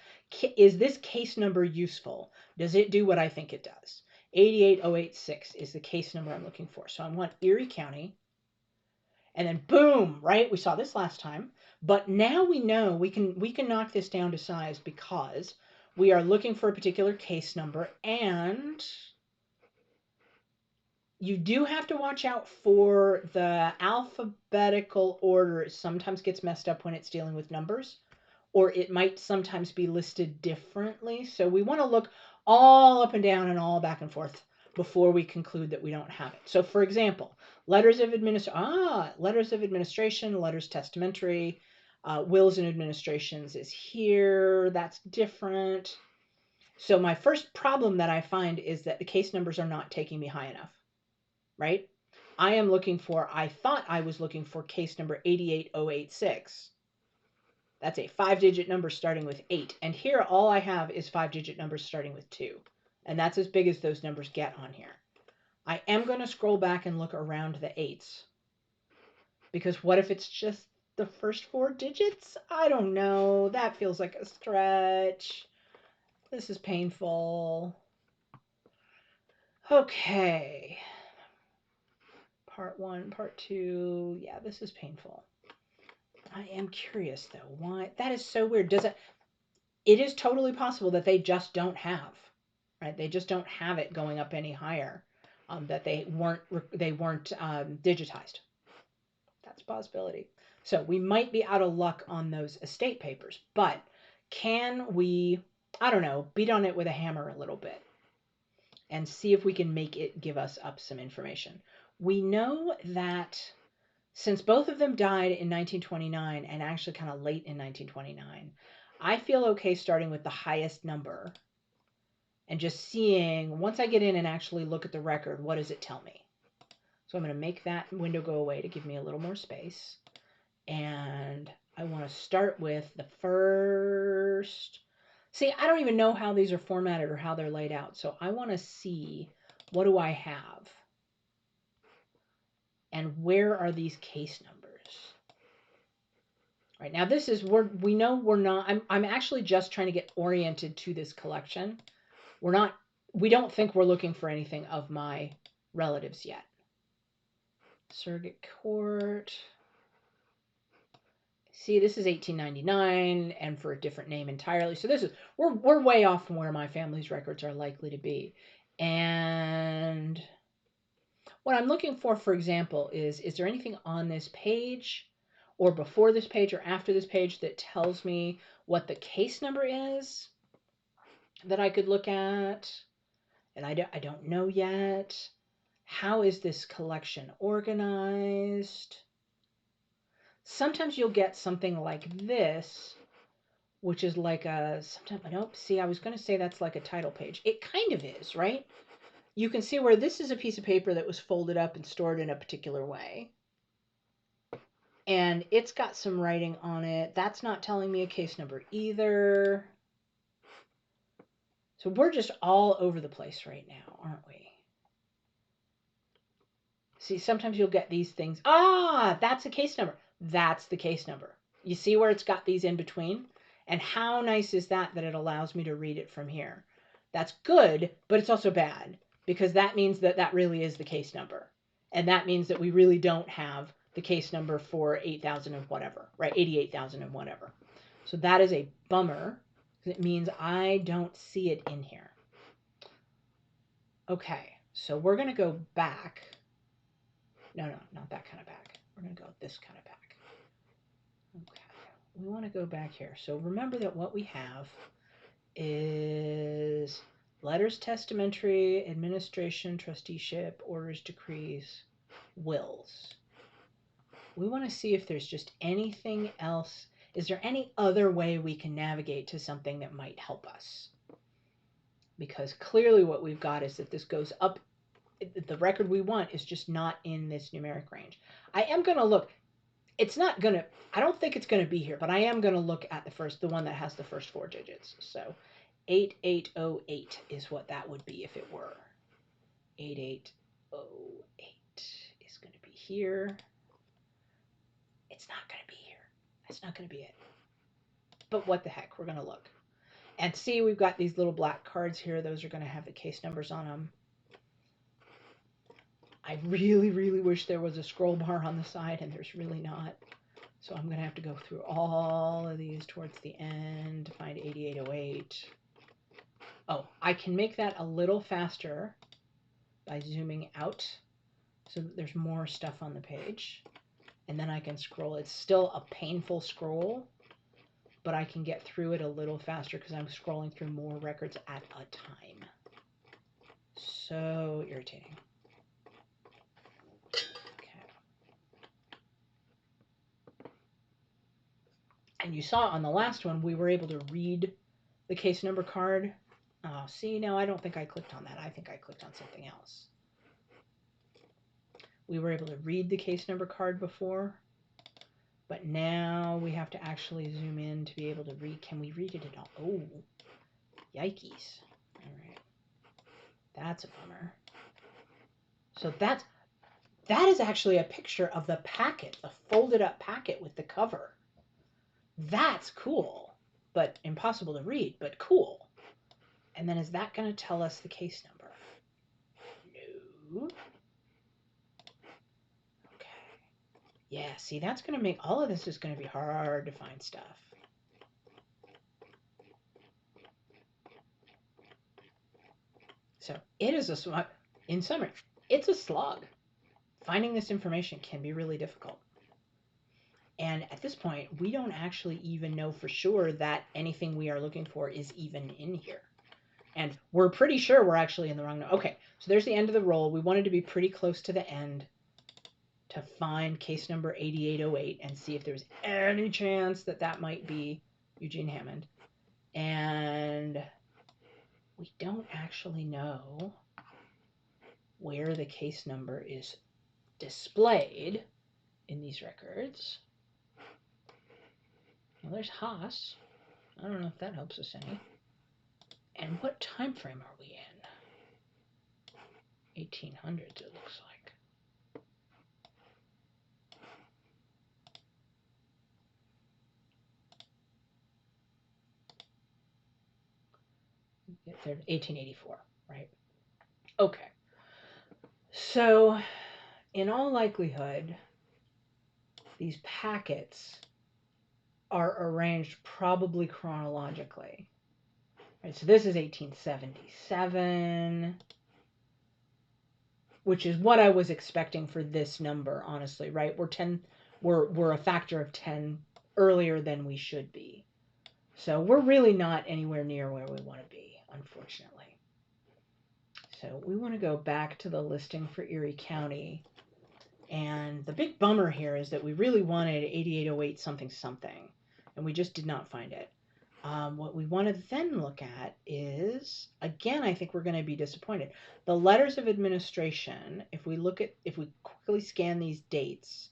Is this case number useful? Does it do what I think it does? 88086 is the case number I'm looking for. So I want Erie County. And then boom, right? We saw this last time. But now we know we can knock this down to size because we are looking for a particular case number, and you do have to watch out for the alphabetical order. It sometimes gets messed up when it's dealing with numbers, or it might sometimes be listed differently. So we want to look all up and down and all back and forth before we conclude that we don't have it. So for example, letters of administration, letters testamentary, wills and administrations is here. That's different. So my first problem that I find is that the case numbers are not taking me high enough. Right? I thought I was looking for case number 88086. That's a 5-digit number starting with 8. And here all I have is 5-digit numbers starting with 2. And that's as big as those numbers get on here. I am going to scroll back and look around the 8s. Because what if it's just the first 4 digits? I don't know. That feels like a stretch. This is painful. Okay. Part 1, part 2. Yeah, this is painful. I am curious though. Why? That is so weird. It is totally possible that they just don't have, right? They just don't have it going up any higher. That they weren't digitized. That's a possibility. So we might be out of luck on those estate papers, but can we, I don't know, beat on it with a hammer a little bit and see if we can make it give us up some information. We know that since both of them died in 1929 and actually kind of late in 1929, I feel okay starting with the highest number and just seeing, once I get in and actually look at the record, what does it tell me? So I'm going to make that window go away to give me a little more space. And I want to start with the first. See, I don't even know how these are formatted or how they're laid out. So I want to see, what do I have? And where are these case numbers? Right now, this is, we know we're not, I'm actually just trying to get oriented to this collection. We don't think we're looking for anything of my relatives yet. Surrogate court. See, this is 1899 and for a different name entirely. So this is, we're way off from where my family's records are likely to be. And what I'm looking for example, is there anything on this page or before this page or after this page that tells me what the case number is that I could look at? And I don't know yet. How is this collection organized? Sometimes you'll get something like this, which is like nope, see, I was going to say that's like a title page. It kind of is, right? You can see where this is a piece of paper that was folded up and stored in a particular way. And it's got some writing on it. That's not telling me a case number either. So we're just all over the place right now, aren't we? See, sometimes you'll get these things. Ah, that's a case number. That's the case number. You see where it's got these in between? And how nice is that it allows me to read it from here? That's good, but it's also bad because that means that really is the case number. And that means that we really don't have the case number for 8,000 and whatever, right? 88,000 and whatever. So that is a bummer. It means I don't see it in here. Okay, so we're going to go back. No, not that kind of back. We're going to go this kind of back. Okay, we want to go back here. So remember that what we have is letters, testamentary, administration, trusteeship, orders, decrees, wills. We want to see if there's just anything else. Is there any other way we can navigate to something that might help us? Because clearly what we've got is that this goes up. The record we want is just not in this numeric range. I am going to look. It's not going to, I don't think it's going to be here, but I am going to look at the one that has the first 4 digits. So 8808 is what that would be if it were. 8808 is going to be here. It's not going to be here. That's not going to be it. But what the heck, we're going to look. And see, we've got these little black cards here. Those are going to have the case numbers on them. I really, really wish there was a scroll bar on the side, and there's really not. So I'm going to have to go through all of these towards the end to find 8808. Oh, I can make that a little faster by zooming out so that there's more stuff on the page. And then I can scroll. It's still a painful scroll, but I can get through it a little faster because I'm scrolling through more records at a time. So irritating. And you saw on the last one, we were able to read the case number card. Oh, see, no, I don't think I clicked on that. I think I clicked on something else. We were able to read the case number card before, but now we have to actually zoom in to be able to read. Can we read it at all? Oh, yikes. All right. That's a bummer. So that is actually a picture of the packet, the folded up packet with the cover. That's cool, but impossible to read, but cool. And then is that going to tell us the case number? No. Okay. Yeah, see, that's going to make, all of this is going to be hard to find stuff. So it is in summary, it's a slog. Finding this information can be really difficult. And at this point, we don't actually even know for sure that anything we are looking for is even in here. And we're pretty sure we're actually in the wrong. Okay, so there's the end of the roll. We wanted to be pretty close to the end to find case number 8808 and see if there's any chance that that might be Eugene Hammond. And we don't actually know where the case number is displayed in these records. Well, there's Haas. I don't know if that helps us any. And what time frame are we in? 1800s, it looks like. They're 1884, right? Okay. So, in all likelihood, these packets are arranged probably chronologically. Right, so this is 1877, which is what I was expecting for this number, honestly, right? We're a factor of 10 earlier than we should be. So we're really not anywhere near where we want to be, unfortunately. So we want to go back to the listing for Erie County. And the big bummer here is that we really wanted 8808 something something, and we just did not find it. What we want to then look at is, again, I think we're going to be disappointed. The letters of administration, if we quickly scan these dates,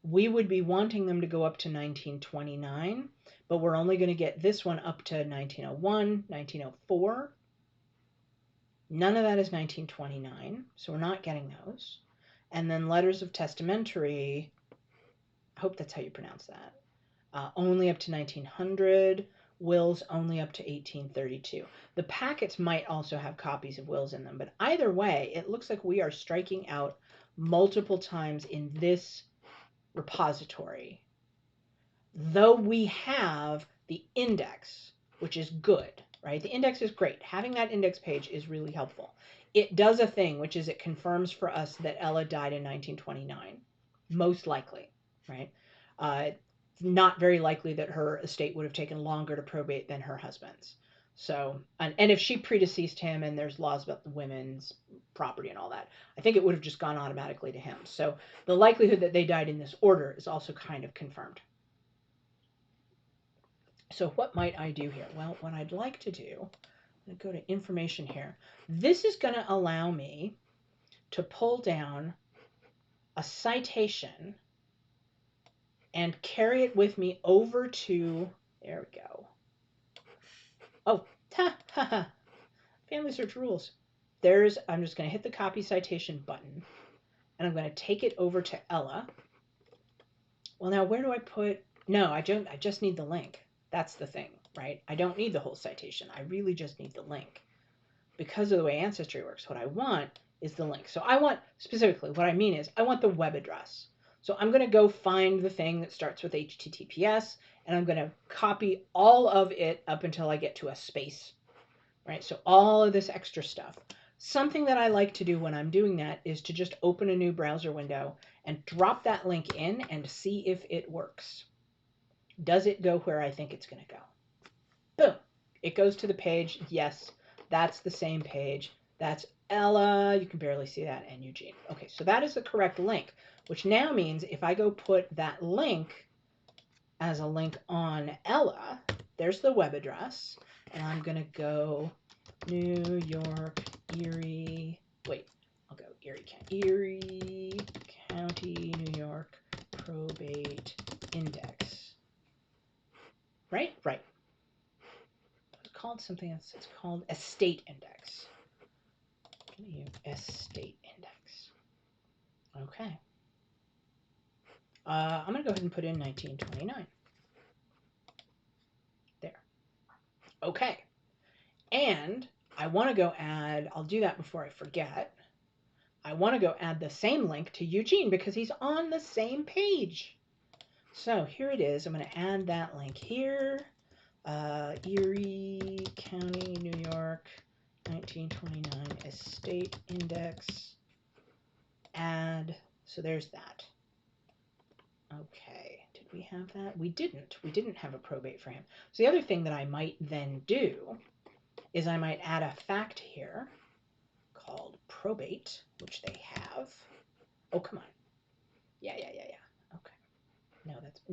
we would be wanting them to go up to 1929, but we're only going to get this one up to 1901, 1904. None of that is 1929, so we're not getting those. And then letters of testamentary, I hope that's how you pronounce that, only up to 1900, wills only up to 1832. The packets might also have copies of wills in them, but either way, it looks like we are striking out multiple times in this repository, though we have the index, which is good, right? The index is great. Having that index page is really helpful. It does a thing, which is it confirms for us that Ella died in 1929, most likely, right? It's not very likely that her estate would have taken longer to probate than her husband's. So, and if she predeceased him and there's laws about the women's property and all that, I think it would have just gone automatically to him. So the likelihood that they died in this order is also kind of confirmed. So what might I do here? Well, what I'd like to do, I'm going to go to information here. This is going to allow me to pull down a citation and carry it with me over to, there we go. Oh, ha, ha, ha. Family search rules. I'm just going to hit the copy citation button, and I'm going to take it over to Ella. Well, now where do I put, no, I just need the link. That's the thing, right? I don't need the whole citation. I really just need the link. Because of the way Ancestry works, what I want is the link. So I want, specifically, what I mean is I want the web address. So I'm going to go find the thing that starts with HTTPS, and I'm going to copy all of it up until I get to a space, right? So all of this extra stuff. Something that I like to do when I'm doing that is to just open a new browser window and drop that link in and see if it works. Does it go where I think it's going to go? Boom. It goes to the page. Yes, that's the same page. That's Ella. You can barely see that. And Eugene. Okay, so that is the correct link, which now means if I go put that link as a link on Ella, there's the web address. And I'm going to go New York, Erie. Wait, I'll go Erie County, New York, probate index. Right? Right. It's called something else. It's called estate index. Estate index. Okay. I'm going to go ahead and put in 1929. There. Okay. And I want to go add, I'll do that before I forget. I want to go add the same link to Eugene because he's on the same page. So here it is. I'm going to add that link here. Erie County, New York, 1929 estate index. Add. So there's that. Okay. Did we have that? We didn't. We didn't have a probate for him. So the other thing that I might then do is I might add a fact here called probate, which they have. Oh, come on. Yeah. Okay.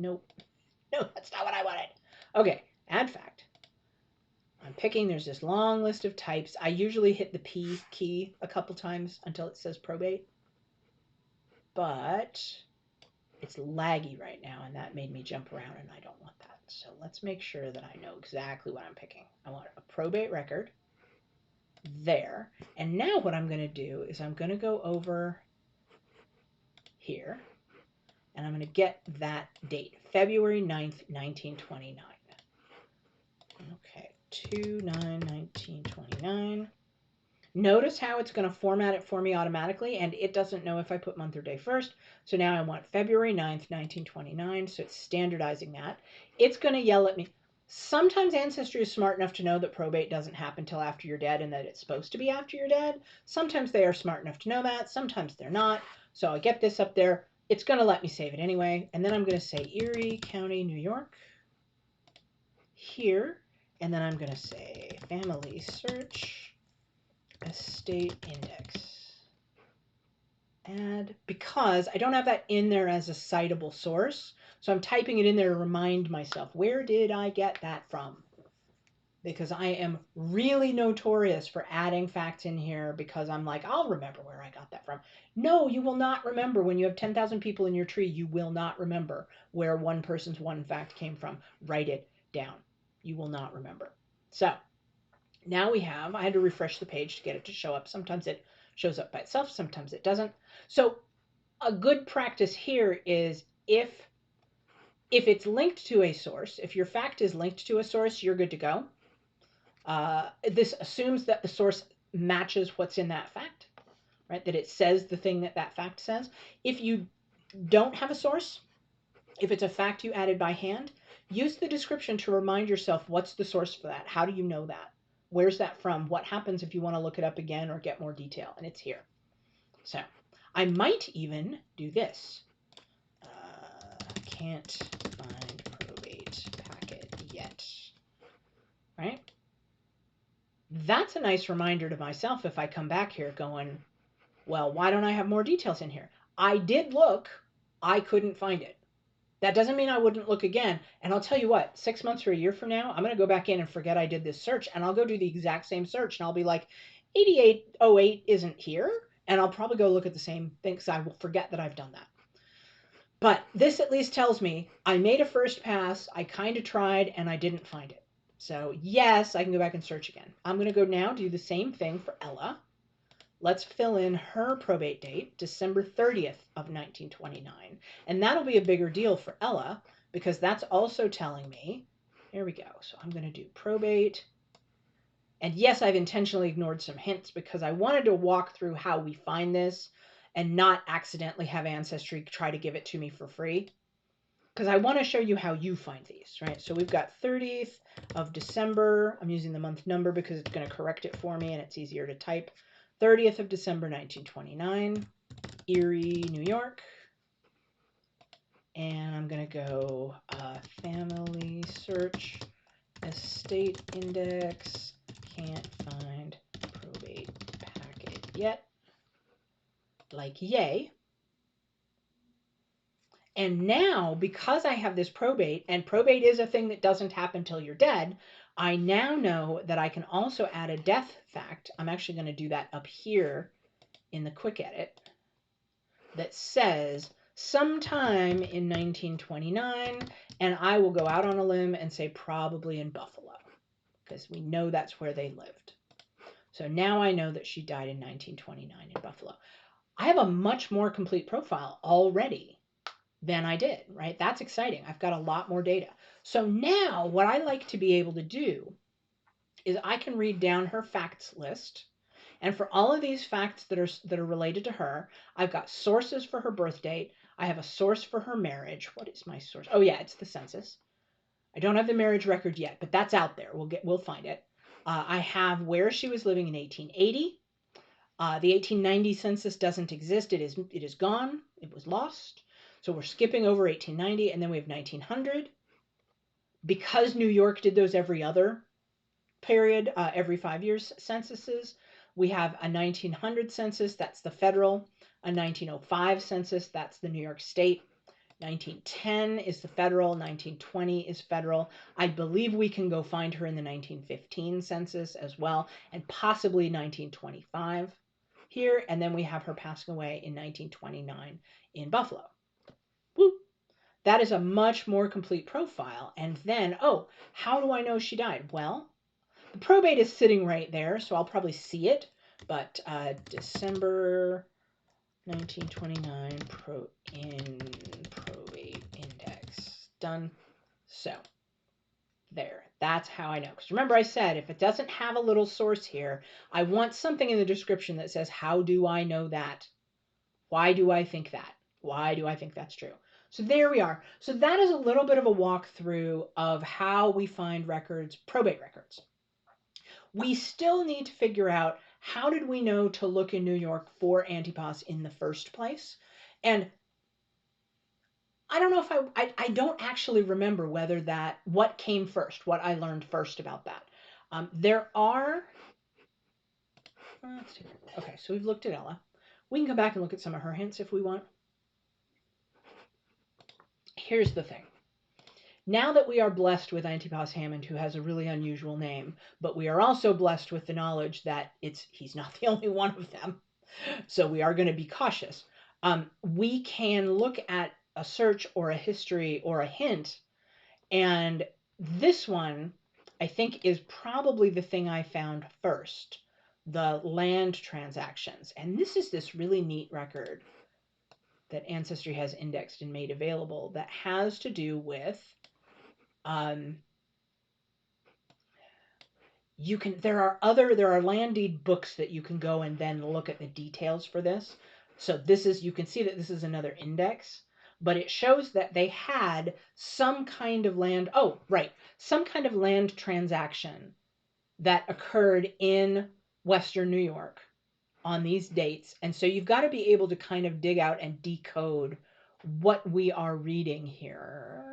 No, that's not what I wanted. Okay, add fact. I'm picking, there's this long list of types. I usually hit the P key a couple times until it says probate. But it's laggy right now, and that made me jump around, and I don't want that. So let's make sure that I know exactly what I'm picking. I want a probate record there. And now what I'm going to do is I'm going to go over here, and I'm going to get that date, February 9th, 1929. Okay, 2/9/1929. Notice how it's going to format it for me automatically, and it doesn't know if I put month or day first. So now I want February 9th, 1929, so it's standardizing that. It's going to yell at me. Sometimes Ancestry is smart enough to know that probate doesn't happen till after you're dead and that it's supposed to be after you're dead. Sometimes they are smart enough to know that. Sometimes they're not. So I get this up there. It's going to let me save it anyway. And then I'm going to say Erie County, New York here. And then I'm going to say family search estate index. Add, because I don't have that in there as a citable source. So I'm typing it in there to remind myself, where did I get that from? because I am really notorious for adding facts in here because I'm like, I'll remember where I got that from. No, you will not remember. When you have 10,000 people in your tree, you will not remember where one person's one fact came from. Write it down. You will not remember. So now we have, I had to refresh the page to get it to show up. Sometimes it shows up by itself, sometimes it doesn't. So a good practice here is if it's linked to a source, if your fact is linked to a source, you're good to go. This assumes that the source matches what's in that fact, right? That it says the thing that that fact says. If you don't have a source, if it's a fact you added by hand, use the description to remind yourself what's the source for that. How do you know that? Where's that from? What happens if you want to look it up again or get more detail? And it's here. So I might even do this. Can't find probate packet yet, right? That's a nice reminder to myself if I come back here going, well, why don't I have more details in here? I did look, I couldn't find it. That doesn't mean I wouldn't look again. And I'll tell you what, 6 months or a year from now, I'm going to go back in and forget I did this search, and I'll go do the exact same search, and I'll be like, 8808 isn't here, and I'll probably go look at the same thing because I will forget that I've done that. But this at least tells me I made a first pass, I kind of tried, and I didn't find it. So yes, I can go back and search again. I'm going to go now do the same thing for Ella. Let's fill in her probate date, December 30th of 1929. And that'll be a bigger deal for Ella because that's also telling me, here we go. So I'm going to do probate. And yes, I've intentionally ignored some hints because I wanted to walk through how we find this and not accidentally have Ancestry try to give it to me for free. Because I want to show you how you find these, right? So we've got 30th of December. I'm using the month number because it's going to correct it for me and it's easier to type. 30th of December, 1929, Erie, New York. And I'm going to go family search, estate index, can't find probate packet yet. Like, yay. And now, because I have this probate, and probate is a thing that doesn't happen till you're dead, I now know that I can also add a death fact. I'm actually going to do that up here in the quick edit that says sometime in 1929, and I will go out on a limb and say probably in Buffalo, because we know that's where they lived. So now I know that she died in 1929 in Buffalo. I have a much more complete profile already than I did, right? That's exciting. I've got a lot more data. So now what I like to be able to do is I can read down her facts list. And for all of these facts that are related to her, I've got sources for her birth date. I have a source for her marriage. What is my source? Oh yeah, it's the census. I don't have the marriage record yet, but that's out there. We'll find it. I have where she was living in 1880. The 1890 census doesn't exist. It is gone. It was lost. So we're skipping over 1890, and then we have 1900. Because New York did those every other period, every 5 years censuses, we have a 1900 census, that's the federal, a 1905 census, that's the New York State, 1910 is the federal, 1920 is federal. I believe we can go find her in the 1915 census as well, and possibly 1925 here, and then we have her passing away in 1929 in Buffalo. Woo. That is a much more complete profile. And then, oh, how do I know she died? Well, the probate is sitting right there, so I'll probably see it. But December 1929 probate index. Done. So there. That's how I know. Because remember I said, if it doesn't have a little source here, I want something in the description that says, how do I know that? Why do I think that? Why do I think that's true? So there we are. So that is a little bit of a walkthrough of how we find records, probate records. We still need to figure out, how did we know to look in New York for Antipas in the first place? And I don't know if I don't actually remember what came first, what I learned first about that. There are, let's see. Okay, so we've looked at Ella. We can come back and look at some of her hints if we want. Here's the thing. Now that we are blessed with Antipas Hammond, who has a really unusual name, but we are also blessed with the knowledge that he's not the only one of them, so we are going to be cautious. We can look at a search or a history or a hint, and this one, I think, is probably the thing I found first, the land transactions. And this really neat record that Ancestry has indexed and made available that has to do with there are land deed books that you can go and then look at the details for this. So you can see that this is another index, but it shows that they had some kind of land, some kind of land transaction that occurred in Western New York on these dates. And so you've got to be able to kind of dig out and decode what we are reading here.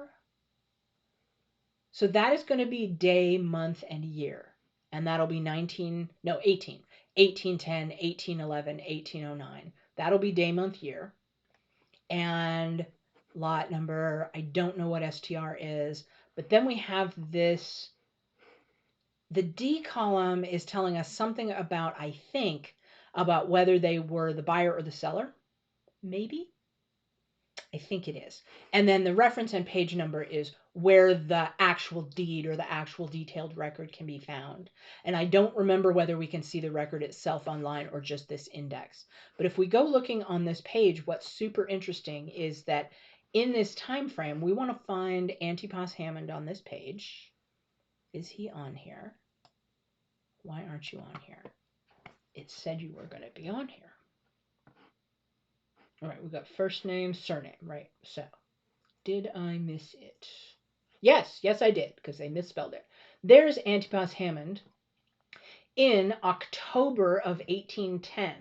So that is going to be day, month, and year. And that'll be 1810, 1811, 1809. That'll be day, month, year. And lot number, I don't know what STR is, but then we have this. The D column is telling us something about, I think, about whether they were the buyer or the seller. Maybe. I think it is. And then the reference and page number is where the actual deed or the actual detailed record can be found. And I don't remember whether we can see the record itself online or just this index. But if we go looking on this page, what's super interesting is that in this time frame, we want to find Antipas Hammond on this page. Is he on here? Why aren't you on here? It said you were going to be on here. All right, we've got first name, surname, right? So, did I miss it? Yes, I did, because they misspelled it. There's Antipas Hammond in October of 1810.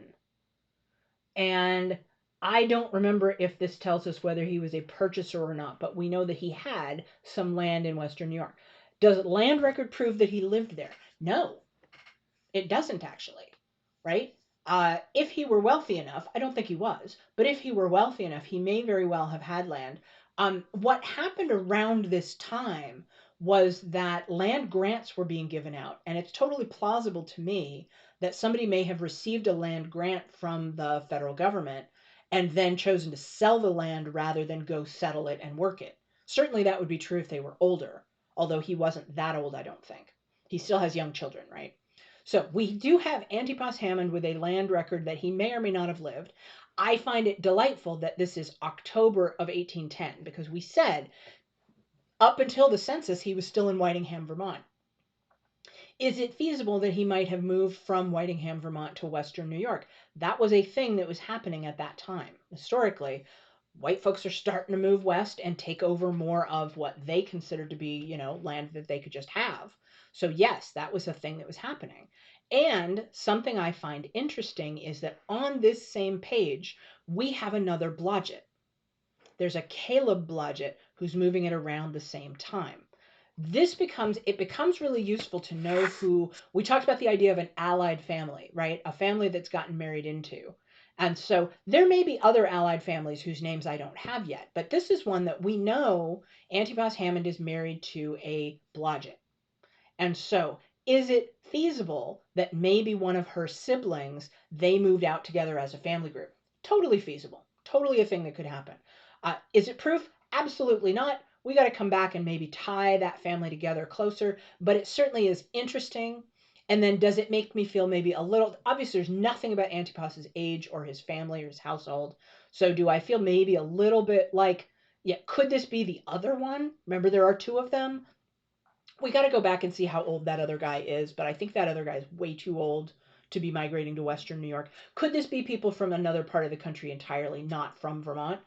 And I don't remember if this tells us whether he was a purchaser or not, but we know that he had some land in Western New York. Does land record prove that he lived there? No, it doesn't actually, right? If he were wealthy enough, I don't think he was, but if he were wealthy enough, he may very well have had land. What happened around this time was that land grants were being given out, and it's totally plausible to me that somebody may have received a land grant from the federal government and then chosen to sell the land rather than go settle it and work it. Certainly that would be true if they were older, although he wasn't that old, I don't think. He still has young children, right? So we do have Antipas Hammond with a land record that he may or may not have lived. I find it delightful that this is October of 1810 because we said up until the census he was still in Whitingham, Vermont. Is it feasible that he might have moved from Whitingham, Vermont to Western New York? That was a thing that was happening at that time. Historically, white folks are starting to move west and take over more of what they considered to be, land that they could just have. So yes, that was a thing that was happening. And something I find interesting is that on this same page, we have another Blodgett. There's a Caleb Blodgett who's moving it around the same time. It becomes really useful to know who, we talked about the idea of an allied family, right? A family that's gotten married into. And so there may be other allied families whose names I don't have yet, but this is one that we know Antipas Hammond is married to a Blodgett. And so is it feasible that maybe one of her siblings, they moved out together as a family group? Totally feasible. Totally a thing that could happen. Is it proof? Absolutely not. We got to come back and maybe tie that family together closer, but it certainly is interesting. And then does it make me feel maybe a little, obviously there's nothing about Antipas's age or his family or his household. So do I feel maybe a little bit like, yeah, could this be the other one? Remember there are two of them. We got to go back and see how old that other guy is, but I think that other guy is way too old to be migrating to Western New York. Could this be people from another part of the country entirely, not from Vermont?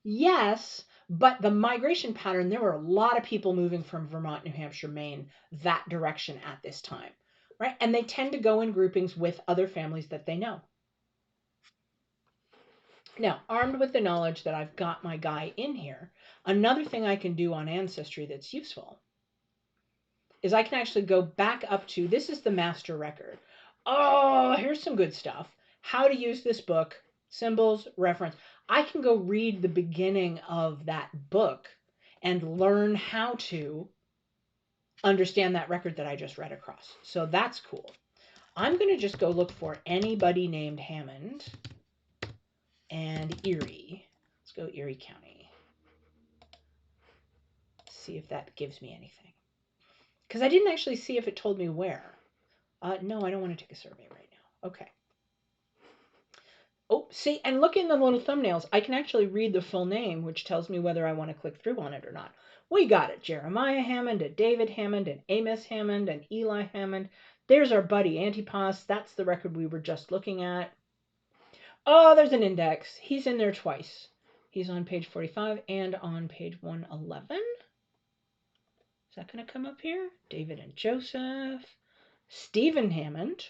Yes, but the migration pattern, there were a lot of people moving from Vermont, New Hampshire, Maine, that direction at this time, right? And they tend to go in groupings with other families that they know. Now, armed with the knowledge that I've got my guy in here, another thing I can do on Ancestry that's useful is I can actually go back up to, this is the master record. Oh, here's some good stuff. How to use this book, symbols, reference. I can go read the beginning of that book and learn how to understand that record that I just read across. So that's cool. I'm going to just go look for anybody named Hammond and Erie. Let's go Erie County. See if that gives me anything. Because I didn't actually see if it told me where. No, I don't want to take a survey right now. Okay. Oh, see, and look in the little thumbnails. I can actually read the full name, which tells me whether I want to click through on it or not. We got it. Jeremiah Hammond, and David Hammond, and Amos Hammond, and Eli Hammond. There's our buddy Antipas. That's the record we were just looking at. Oh, there's an index. He's in there twice. He's on page 45 and on page 111. Is that going to come up here? David and Joseph. Stephen Hammond.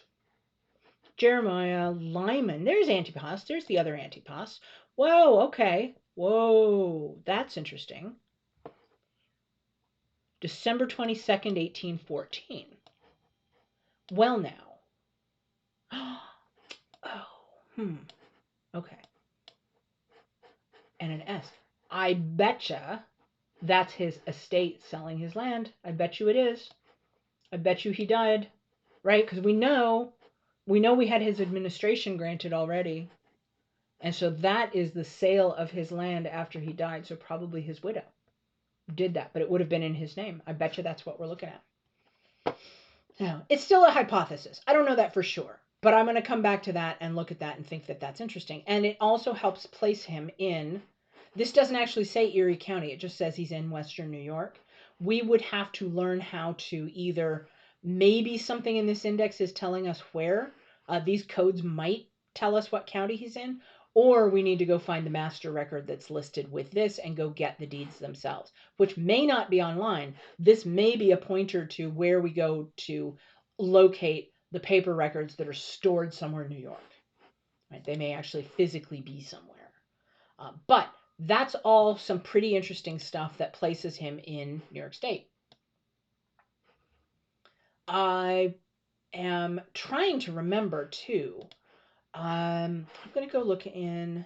Jeremiah Lyman. There's Antipas. There's the other Antipas. Whoa, okay. Whoa, that's interesting. December 22nd, 1814. Well, now. Oh, okay. And an S. I betcha that's his estate selling his land. I bet you it is. I bet you he died. Right? Because we know we had his administration granted already. And so that is the sale of his land after he died. So probably his widow did that, but it would have been in his name. I bet you that's what we're looking at. Now, it's still a hypothesis. I don't know that for sure, but I'm going to come back to that and look at that and think that that's interesting. And it also helps place him in, this doesn't actually say Erie County. It just says he's in Western New York. We would have to learn how to either, maybe something in this index is telling us where. These codes might tell us what county he's in, or we need to go find the master record that's listed with this and go get the deeds themselves, which may not be online. This may be a pointer to where we go to locate the paper records that are stored somewhere in New York. Right? They may actually physically be somewhere. But that's all some pretty interesting stuff that places him in New York State. I am trying to remember, too. I'm going to go look in.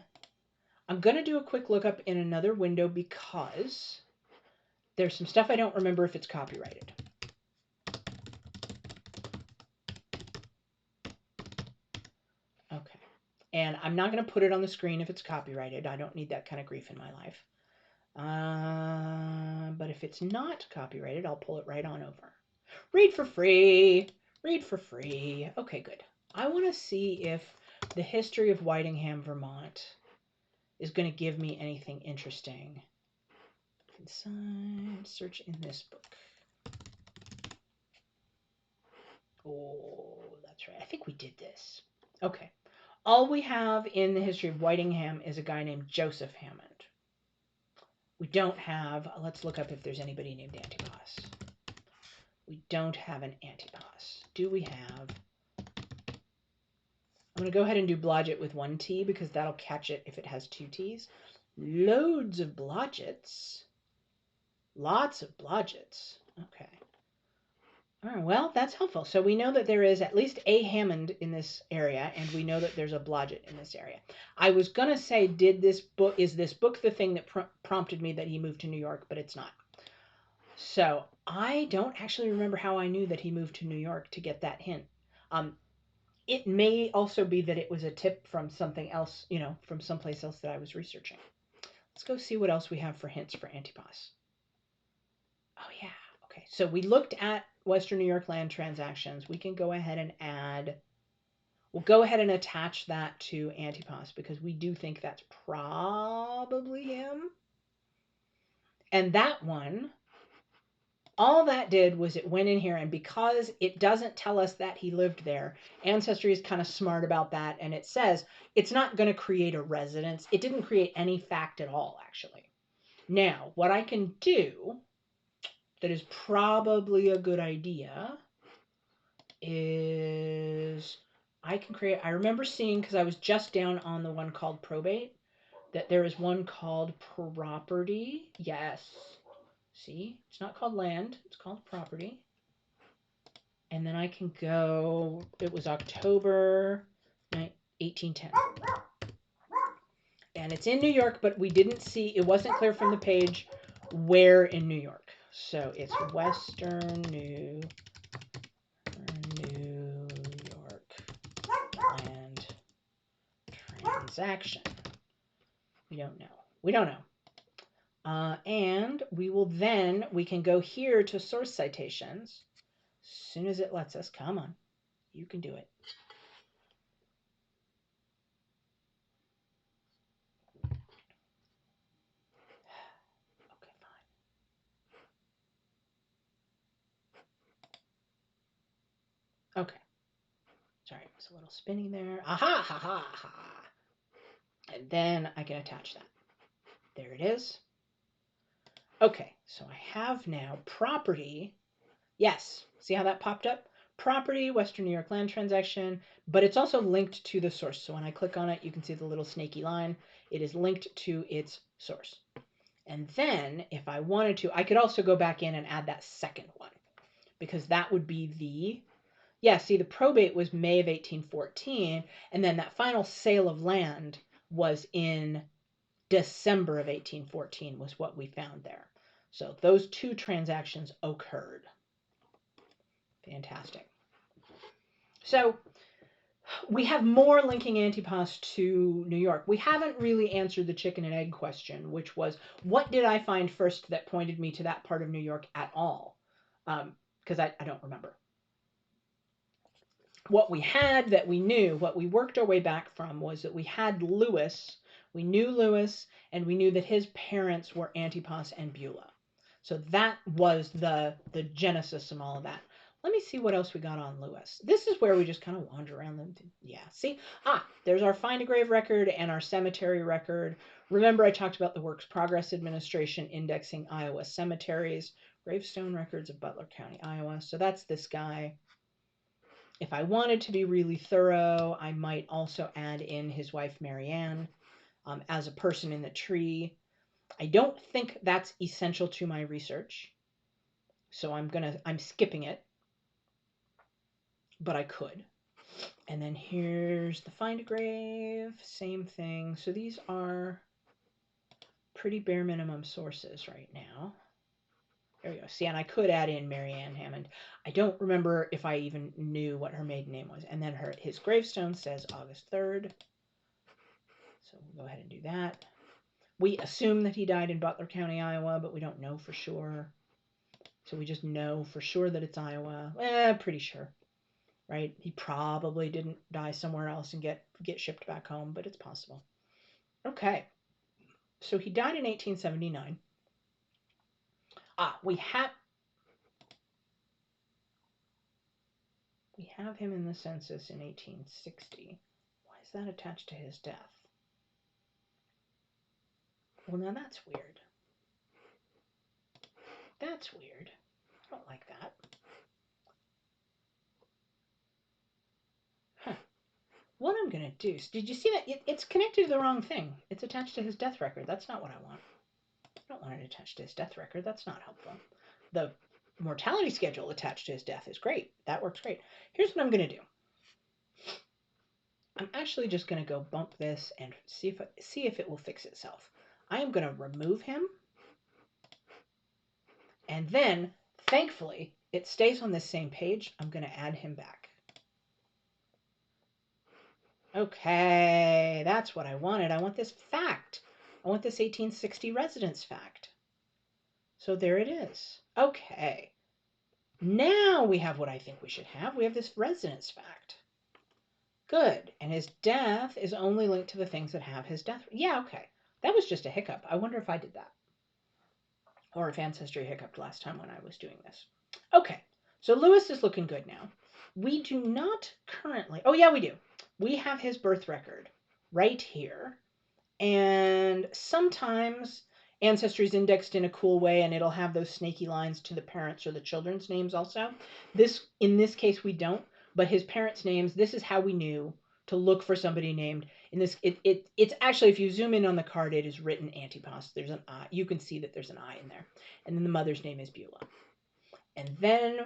I'm going to do a quick lookup in another window because there's some stuff I don't remember if it's copyrighted. Okay. And I'm not going to put it on the screen if it's copyrighted. I don't need that kind of grief in my life. But if it's not copyrighted, I'll pull it right on over. Read for free. Read for free. Okay, good. I want to see if the history of Whitingham, Vermont is going to give me anything interesting. Inside, search in this book. Oh, that's right. I think we did this. Okay. All we have in the history of Whitingham is a guy named Joseph Hammond. We don't have, let's look up if there's anybody named Antipas. We don't have an Antipas. Do we have? I'm going to go ahead and do Blodgett with one T because that'll catch it if it has two T's. Loads of Blodgetts. Lots of Blodgetts. Okay. All right, well, that's helpful. So we know that there is at least a Hammond in this area, and we know that there's a Blodgett in this area. I was going to say, is this book the thing that prompted me that he moved to New York, but it's not. So I don't actually remember how I knew that he moved to New York to get that hint. It may also be that it was a tip from something else, from someplace else that I was researching. Let's go see what else we have for hints for Antipas. Oh, yeah. Okay, so we looked at Western New York land transactions. We can go ahead and add, we'll go ahead and attach that to Antipas because we do think that's probably him. And that one, all that did was it went in here, and because it doesn't tell us that he lived there, Ancestry is kind of smart about that, and it says it's not going to create a residence. It didn't create any fact at all, actually. Now, what I can do that is probably a good idea is I can create, I remember seeing, because I was just down on the one called probate, that there is one called property. Yes. See, it's not called land, it's called property. And then I can go, it was October 1810. And it's in New York, but we didn't see, it wasn't clear from the page where in New York. So it's Western New York land transaction. We don't know. We don't know. And we will then, we can go here to source citations as soon as it lets us. Come on, you can do it. Okay, fine. Okay. Sorry, it was a little spinning there. Aha, ha, ha, ha. And then I can attach that. There it is. Okay, so I have now property. Yes, see how that popped up? Property, Western New York land transaction, but it's also linked to the source. So when I click on it, you can see the little snaky line. It is linked to its source. And then if I wanted to, I could also go back in and add that second one, because that would be the, yeah, see, the probate was May of 1814, and then that final sale of land was in December of 1814 was what we found there. So those two transactions occurred. Fantastic. So we have more linking Antipas to New York. We haven't really answered the chicken and egg question, which was, what did I find first that pointed me to that part of New York at all? Because I don't remember. What we had that we knew, what we worked our way back from, was that we had Lewis. We knew Lewis, and we knew that his parents were Antipas and Beulah. So that was the genesis and all of that. Let me see what else we got on Lewis. This is where we just kind of wander around them. Yeah, see? There's our Find a Grave record and our cemetery record. Remember I talked about the Works Progress Administration indexing Iowa cemeteries, gravestone records of Butler County, Iowa. So that's this guy. If I wanted to be really thorough, I might also add in his wife, Marianne, as a person in the tree. I don't think that's essential to my research, so I'm skipping it, but I could. And then here's the Find a Grave, same thing. So these are pretty bare minimum sources right now. There we go. See, and I could add in Marianne Hammond. I don't remember if I even knew what her maiden name was. And then his gravestone says August 3rd. So we'll go ahead and do that. We assume that he died in Butler County, Iowa, but we don't know for sure. So we just know for sure that it's Iowa. Pretty sure, right? He probably didn't die somewhere else and get shipped back home, but it's possible. Okay. So he died in 1879. We have him in the census in 1860. Why is that attached to his death? Well, now that's weird. That's weird. I don't like that. Huh. What I'm going to do, did you see that? It's connected to the wrong thing. It's attached to his death record. That's not what I want. I don't want it attached to his death record. That's not helpful. The mortality schedule attached to his death is great. That works great. Here's what I'm going to do. I'm actually just going to go bump this and see if it will fix itself. I am going to remove him. And then, thankfully, it stays on this same page. I'm going to add him back. Okay, that's what I wanted. I want this fact. I want this 1860 residence fact. So there it is. Okay. Now we have what I think we should have. We have this residence fact. Good. And his death is only linked to the things that have his death. Yeah, okay. That was just a hiccup. I wonder if I did that. Or if Ancestry hiccuped last time when I was doing this. Okay. So Lewis is looking good now. We do not currently... Oh, yeah, we do. We have his birth record right here. And sometimes Ancestry is indexed in a cool way, and it'll have those snaky lines to the parents or the children's names also. In this case, we don't. But his parents' names, this is how we knew to look for somebody named. In this, it's actually, if you zoom in on the card, it is written Antipas. There's an I. You can see that there's an I in there. And then the mother's name is Beulah. And then,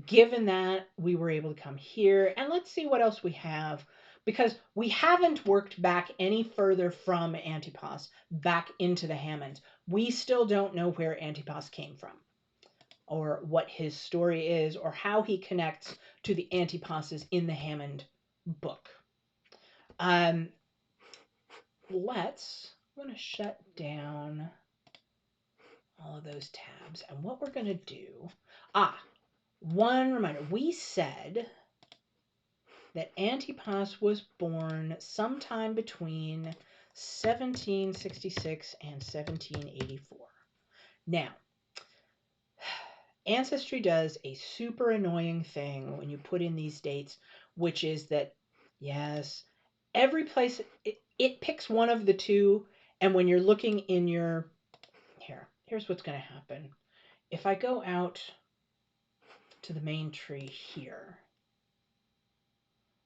given that, we were able to come here. And let's see what else we have. because we haven't worked back any further from Antipas back into the Hammond. We still don't know where Antipas came from, or what his story is, or how he connects to the Antipas's in the Hammond book. I'm going to shut down all of those tabs. And what we're going to do, one reminder, we said that Antipas was born sometime between 1766 and 1784. Now, Ancestry does a super annoying thing when you put in these dates, which is that, yes, every place, it picks one of the two, and when you're looking in your, here's what's going to happen. If I go out to the main tree here,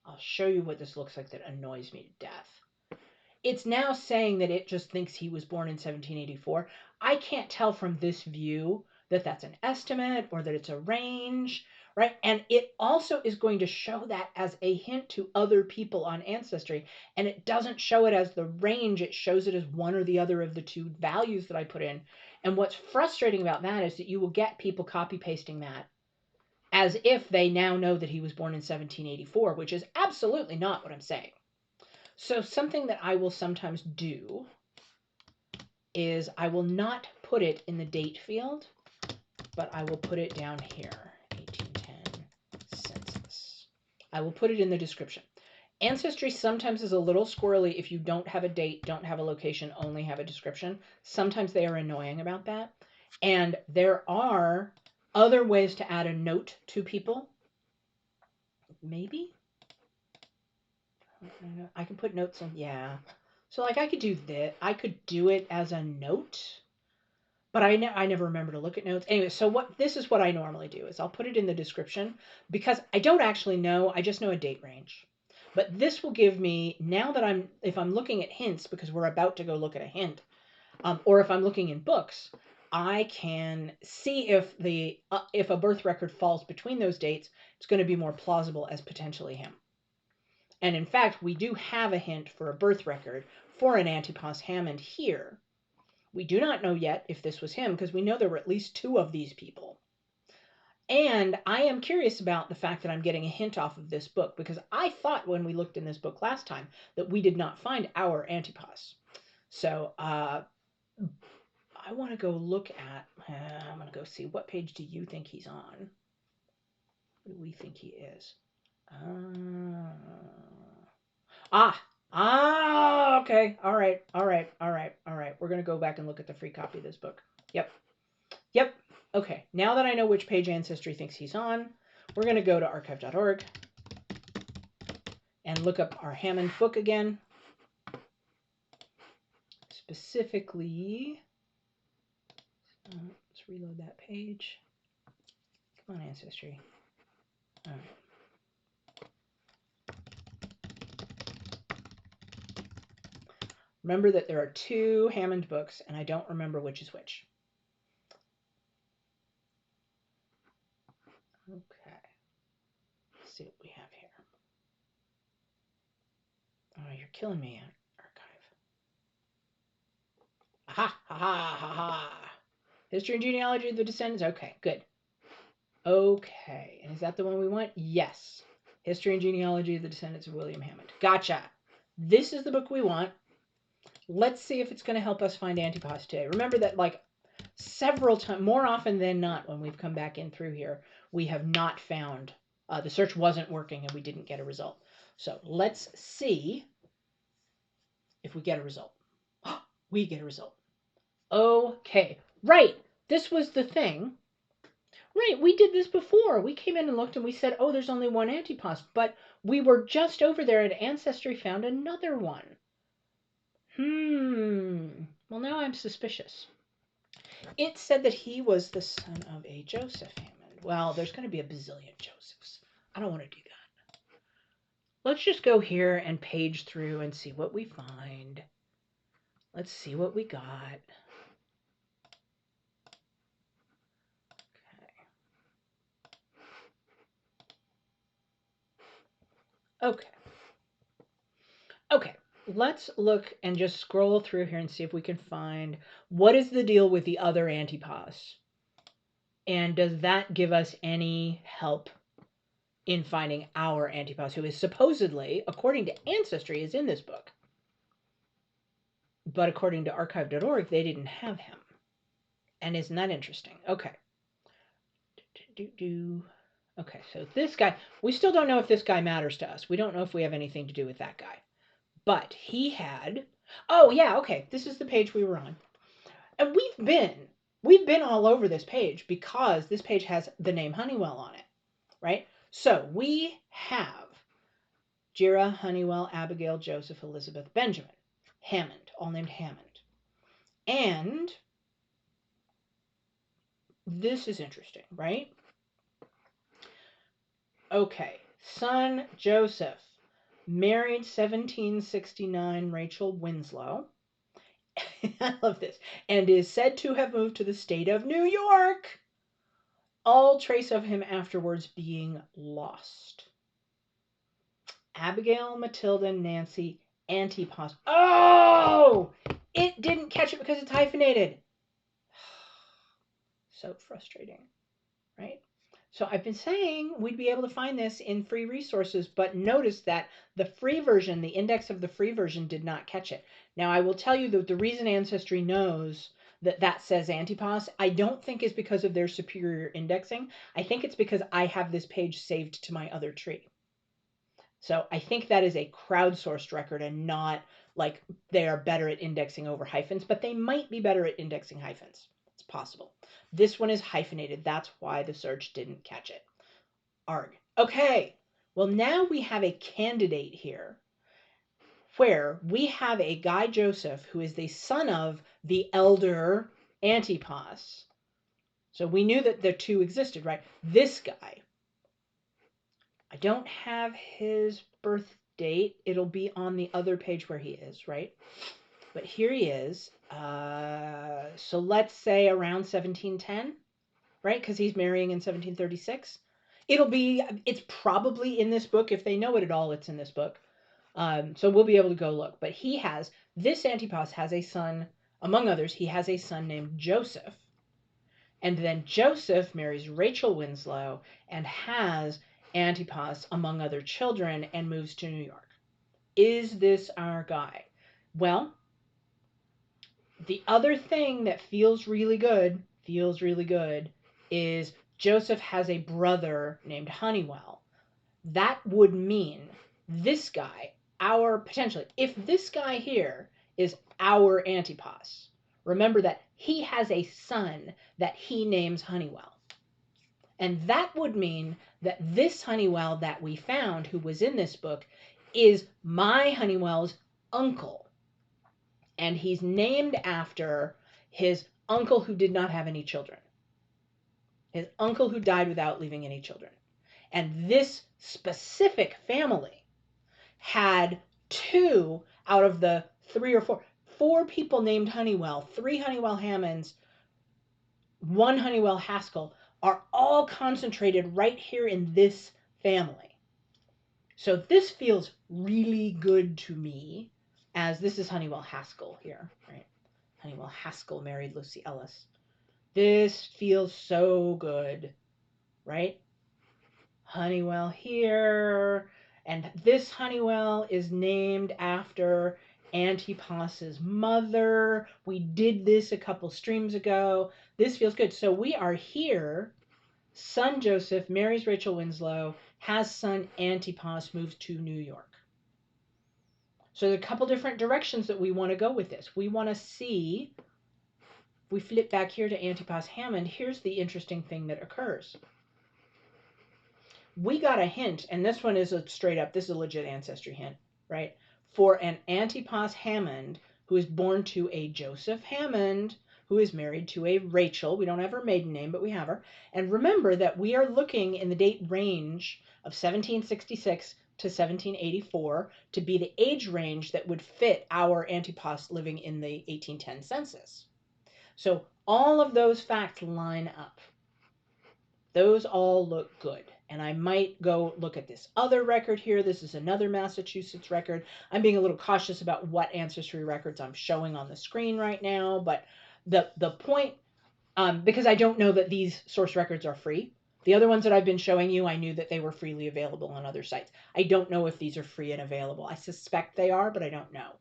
I'll show you what this looks like that annoys me to death. It's now saying that it just thinks he was born in 1784. I can't tell from this view that that's an estimate or that it's a range, right? And it also is going to show that as a hint to other people on Ancestry, and it doesn't show it as the range. It shows it as one or the other of the two values that I put in. And what's frustrating about that is that you will get people copy pasting that as if they now know that he was born in 1784, which is absolutely not what I'm saying. So something that I will sometimes do is I will not put it in the date field, but I will put it down here, 1810 census. I will put it in the description. Ancestry sometimes is a little squirrely if you don't have a date, don't have a location, only have a description. Sometimes they are annoying about that. And there are other ways to add a note to people. Maybe? I can put notes in, yeah. So like I could do this. I could do it as a note, but I never remember to look at notes. Anyway, so this is what I normally do is I'll put it in the description because I don't actually know. I just know a date range. But this will give me, now that if I'm looking at hints, because we're about to go look at a hint, or if I'm looking in books, I can see if a birth record falls between those dates, it's going to be more plausible as potentially him. And in fact, we do have a hint for a birth record for an Antipas Hammond here. We do not know yet if this was him because we know there were at least two of these people. And I am curious about the fact that I'm getting a hint off of this book because I thought when we looked in this book last time that we did not find our Antipas. So I want to go look at, I'm going to go see, what page do you think he's on? What do we think he is? Okay. All right. We're going to go back and look at the free copy of this book. Yep. Okay. Now that I know which page Ancestry thinks he's on, we're going to go to archive.org and look up our Hammond book again. Specifically, let's reload that page. Come on, Ancestry. All right. Remember that there are two Hammond books, and I don't remember which is which. Okay. Let's see what we have here. Oh, you're killing me, archive. Aha. History and Genealogy of the Descendants. Okay, good. Okay, and is that the one we want? Yes. History and Genealogy of the Descendants of William Hammond. Gotcha. This is the book we want. Let's see if it's going to help us find Antipas today. Remember that, like, several times, more often than not, when we've come back in through here, we have not found, the search wasn't working and we didn't get a result. So let's see if we get a result. We get a result. Okay, right. This was the thing. Right, we did this before. We came in and looked and we said, oh, there's only one Antipas, but we were just over there and Ancestry found another one. Well, now I'm suspicious. It said that he was the son of a Joseph Hammond. Well, there's going to be a bazillion Josephs. I don't want to do that. Let's just go here and page through and see what we find. Let's see what we got. Okay. let's look and just scroll through here and see if we can find what is the deal with the other Antipas. And does that give us any help in finding our Antipas, who is supposedly, according to Ancestry, is in this book. But according to archive.org, they didn't have him. And isn't that interesting? Okay. Okay, so this guy, we still don't know if this guy matters to us. We don't know if we have anything to do with that guy. But he had, oh yeah, okay, this is the page we were on. And we've been all over this page because this page has the name Honeywell on it, right? So we have Jira, Honeywell, Abigail, Joseph, Elizabeth, Benjamin, Hammond, all named Hammond. And this is interesting, right? Okay, son Joseph married 1769 Rachel Winslow. I love this. And is said to have moved to the state of New York. All trace of him afterwards being lost. Abigail, Matilda, Nancy, Antipas. Oh! It didn't catch it because it's hyphenated. So frustrating, right? So I've been saying we'd be able to find this in free resources, but notice that the free version, the index of the free version, did not catch it. Now, I will tell you that the reason Ancestry knows that that says Antipas, I don't think is because of their superior indexing. I think it's because I have this page saved to my other tree. So I think that is a crowdsourced record and not like they are better at indexing over hyphens, but they might be better at indexing hyphens. It's possible. This one is hyphenated. That's why the search didn't catch it. Arg. Okay. Well, now we have a candidate here where we have a guy Joseph who is the son of the elder Antipas. So we knew that the two existed, right? This guy. I don't have his birth date. It'll be on the other page where he is, right? But here he is. So let's say around 1710, right? Because he's marrying in 1736. It's probably in this book. If they know it at all, it's in this book. So we'll be able to go look. But this Antipas has a son, among others, he has a son named Joseph. And then Joseph marries Rachel Winslow and has Antipas, among other children, and moves to New York. Is this our guy? Well, the other thing that feels really good, is Joseph has a brother named Honeywell. That would mean this guy, potentially, if this guy here is our Antipas, remember that he has a son that he names Honeywell. And that would mean that this Honeywell that we found, who was in this book, is my Honeywell's uncle. And he's named after his uncle who did not have any children. His uncle who died without leaving any children. And this specific family had 2 out of the 3 or 4 people named Honeywell, 3 Honeywell Hammonds, 1 Honeywell Haskell, are all concentrated right here in this family. So this feels really good to me, as this is Honeywell Haskell here, right? Honeywell Haskell married Lucy Ellis. This feels so good, right? Honeywell here, and this Honeywell is named after Antipas's mother. We did this a couple streams ago. This feels good. So we are here. Son Joseph marries Rachel Winslow, has son Antipas, moves to New York. So there's a couple different directions that we want to go with this. We want to see, if we flip back here to Antipas Hammond, here's the interesting thing that occurs. We got a hint, and this one is this is a legit ancestry hint, right? For an Antipas Hammond who is born to a Joseph Hammond who is married to a Rachel. We don't have her maiden name, but we have her. And remember that we are looking in the date range of 1766 to 1784 to be the age range that would fit our Antipas living in the 1810 census. So all of those facts line up. Those all look good. And I might go look at this other record here. This is another Massachusetts record. I'm being a little cautious about what ancestry records I'm showing on the screen right now, but the point, because I don't know that these source records are free. The other ones that I've been showing you, I knew that they were freely available on other sites. I don't know if these are free and available. I suspect they are, but I don't know.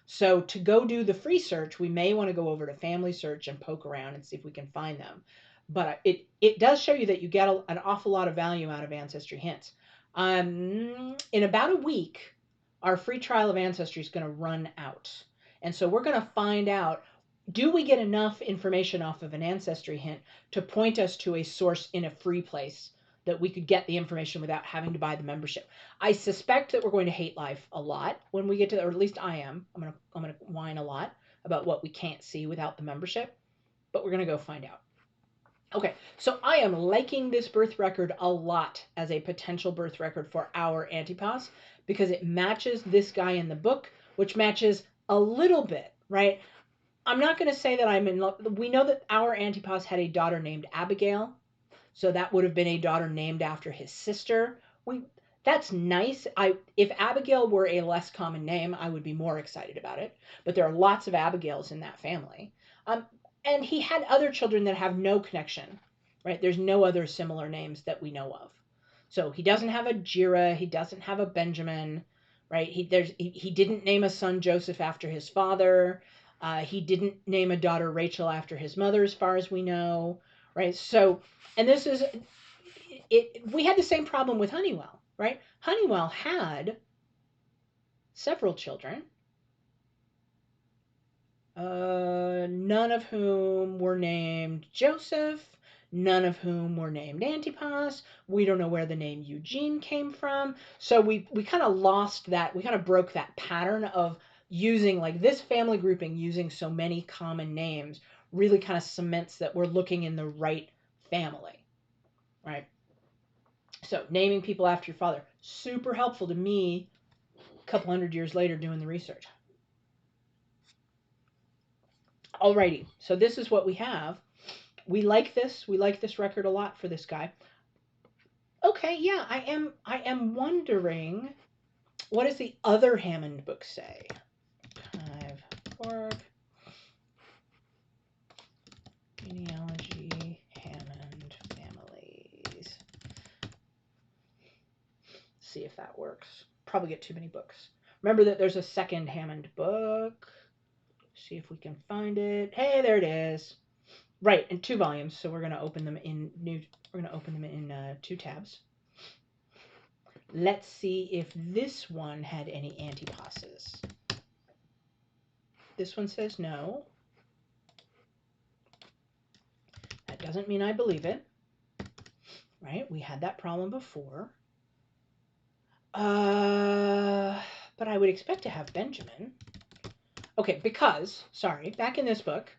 So to go do the free search, we may want to go over to Family Search and poke around and see if we can find them. But it does show you that you get an awful lot of value out of Ancestry Hints. In about a week, our free trial of Ancestry is going to run out. And so we're going to find out, do we get enough information off of an Ancestry hint to point us to a source in a free place that we could get the information without having to buy the membership? I suspect that we're going to hate life a lot when we get to, or at least I am. I'm gonna whine a lot about what we can't see without the membership, but we're gonna go find out. Okay, so I am liking this birth record a lot as a potential birth record for our Antipas because it matches this guy in the book, which matches a little bit, right? I'm not going to say that I'm in love. We know that our Antipas had a daughter named Abigail, so that would have been a daughter named after his sister. That's nice. If Abigail were a less common name, I would be more excited about it. But there are lots of Abigails in that family. And he had other children that have no connection, right? There's no other similar names that we know of. So he doesn't have a Jira. He doesn't have a Benjamin, right? He didn't name a son Joseph after his father. He didn't name a daughter Rachel after his mother, as far as we know, right? So, and this is it. We had the same problem with Honeywell, right? Honeywell had several children, none of whom were named Joseph, none of whom were named Antipas. We don't know where the name Eugene came from. So we kind of lost that. We kind of broke that pattern of using, like, this family grouping, using so many common names really kind of cements that we're looking in the right family, right? So naming people after your father, super helpful to me a couple hundred years later doing the research. Alrighty, so this is what we have. We like this. We like this record a lot for this guy. Okay, yeah, I am wondering, what does the other Hammond book say? 5 genealogy Hammond families. See if that works. Probably get too many books. Remember that there's a second Hammond book. See if we can find it. Hey, there it is. Right, in 2 volumes. So we're going to open them in new. We're going to open them in 2 tabs. Let's see if this one had any antipasses. This one says no. That doesn't mean I believe it. Right? We had that problem before. But I would expect to have Benjamin. Okay, because, sorry, back in this book,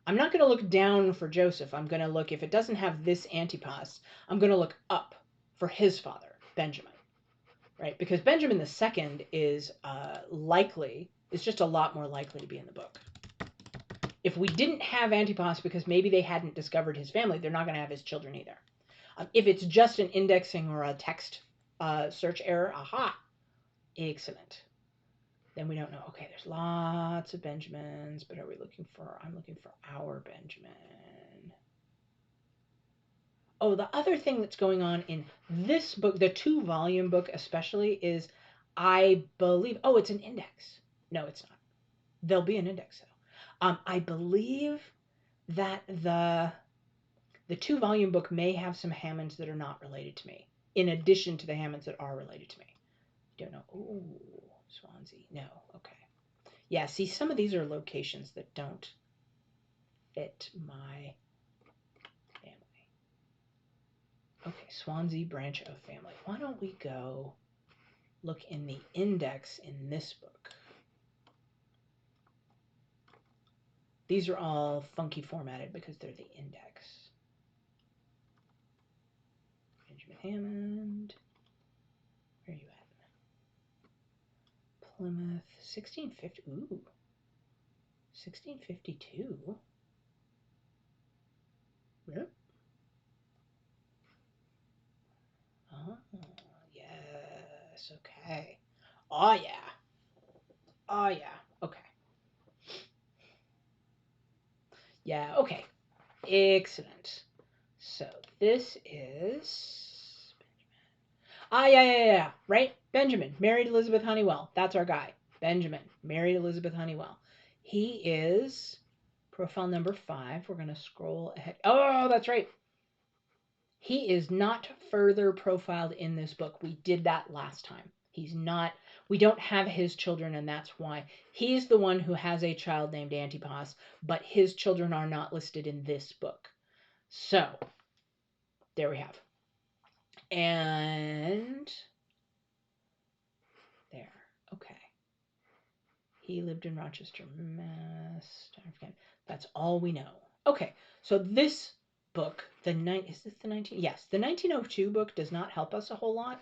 I'm not going to look down for Joseph. I'm going to look, if it doesn't have this Antipas, I'm going to look up for his father, Benjamin. Right? Because Benjamin II is just a lot more likely to be in the book. If we didn't have Antipas because maybe they hadn't discovered his family, they're not going to have his children either. If it's just an indexing or a text search error, aha, excellent. Then we don't know. Okay, there's lots of Benjamins, but are we looking for, I'm looking for our Benjamin. Oh, the other thing that's going on in this book, the 2-volume book especially, is I believe, oh, it's an index. No, it's not. There'll be an index though. I believe that the 2-volume book may have some Hammonds that are not related to me, in addition to the Hammonds that are related to me. Don't know. Ooh, Swansea. No. Okay. Yeah, see, some of these are locations that don't fit my family. Okay, Swansea branch of family. Why don't we go look in the index in this book? These are all funky formatted because they're the index. Benjamin Hammond. Where are you at? Plymouth. 1650. Ooh. 1652. Yep. Oh, yeah. Oh, yeah. Okay. Yeah, okay. Excellent. So this is... Ah, yeah, yeah, yeah. Right? Benjamin, married Elizabeth Honeywell. That's our guy. Benjamin, married Elizabeth Honeywell. He is profile number 5. We're going to scroll ahead. Oh, that's right. He is not further profiled in this book. We did that last time. He's not, we don't have his children, and that's why. He's the one who has a child named Antipas, but his children are not listed in this book. So, there we have. And there. Okay. He lived in Rochester, Mass. That's all we know. Okay, so this book, is this the 19? Yes, the 1902 book does not help us a whole lot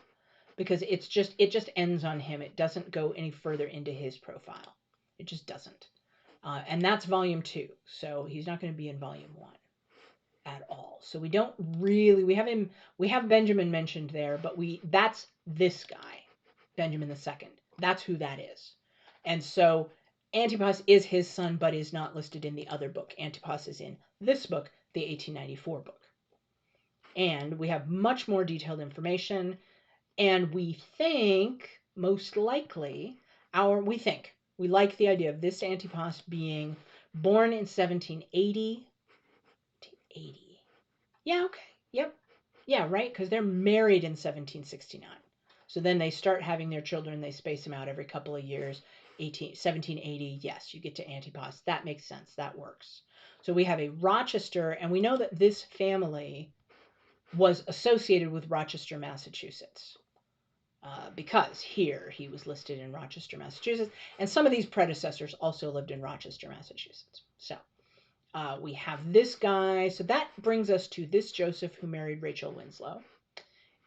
because it just ends on him. It doesn't go any further into his profile. It just doesn't. And that's volume 2, so he's not going to be in volume 1 at all. So we don't really, we have Benjamin mentioned there, but that's this guy, Benjamin II. That's who that is. And so Antipas is his son, but is not listed in the other book. Antipas is in this book, the 1894 book. And we have much more detailed information. And we think, most likely, we like the idea of this Antipas being born in 1780. 1880. Yeah, okay. Yep. Yeah, right, because they're married in 1769. So then they start having their children. They space them out every couple of years. 1780, yes, you get to Antipas. That makes sense. That works. So we have a Rochester, and we know that this family was associated with Rochester, Massachusetts. Because here he was listed in Rochester, Massachusetts, and some of these predecessors also lived in Rochester, Massachusetts. So we have this guy. So that brings us to this Joseph who married Rachel Winslow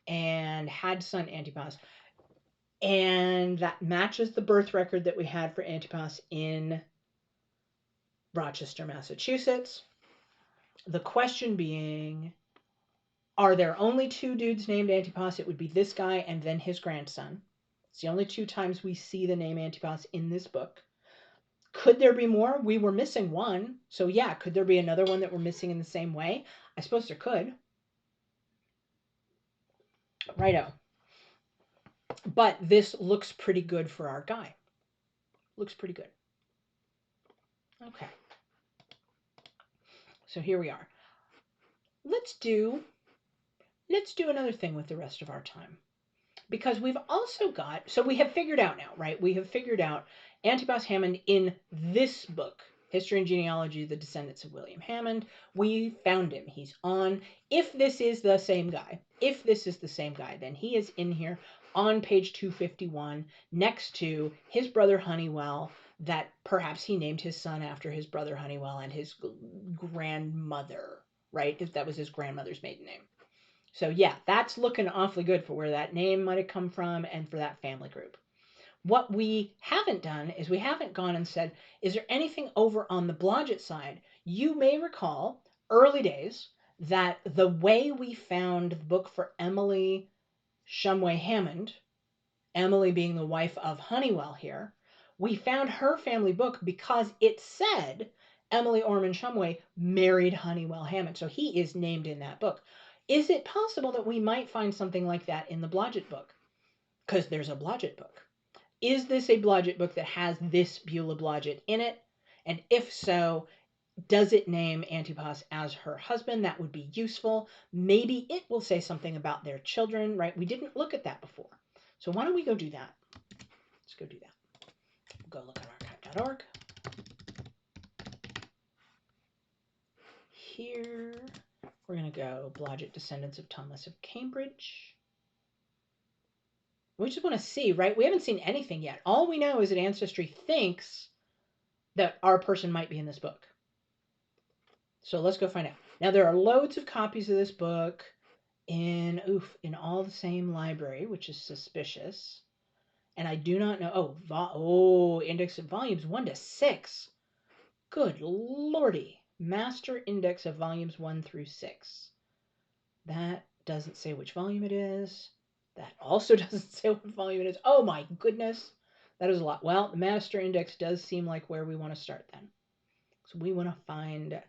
and had son Antipas. And that matches the birth record that we had for Antipas in Rochester, Massachusetts. The question being, are there only 2 dudes named Antipas? It would be this guy and then his grandson. It's the only 2 times we see the name Antipas in this book. Could there be more? We were missing one. So yeah, could there be another one that we're missing in the same way? I suppose there could. Righto. But this looks pretty good for our guy. Looks pretty good. Okay. So here we are. Let's do another thing with the rest of our time. Because we've also got, so we have figured out now, right? We have figured out Antipas Hammond in this book, History and Genealogy, The Descendants of William Hammond. We found him. He's on. If this is the same guy, then he is in here on page 251 next to his brother Honeywell, that perhaps he named his son after his brother Honeywell and his grandmother, right? If that was his grandmother's maiden name. So yeah, that's looking awfully good for where that name might have come from and for that family group. What we haven't done is we haven't gone and said, is there anything over on the Blodgett side? You may recall early days that the way we found the book for Emily Shumway Hammond, Emily being the wife of Honeywell here, we found her family book because it said Emily Ormond Shumway married Honeywell Hammond. So he is named in that book. Is it possible that we might find something like that in the Blodgett book? Because there's a Blodgett book. Is this a Blodgett book that has this Beulah Blodgett in it? And if so, does it name Antipas as her husband? That would be useful. Maybe it will say something about their children, right? We didn't look at that before. So why don't we go do that? Let's go do that. We'll go look at archive.org. Here, we're going to go Blodgett Descendants of Thomas of Cambridge. We just want to see, right? We haven't seen anything yet. All we know is that Ancestry thinks that our person might be in this book. So let's go find out. Now, there are loads of copies of this book in all the same library, which is suspicious. And I do not know. Index of volumes 1 to 6. Good lordy. Master index of volumes 1 through 6. That doesn't say which volume it is. That also doesn't say what volume it is. Oh my goodness. That is a lot. Well, the master index does seem like where we want to start then. So we want to find,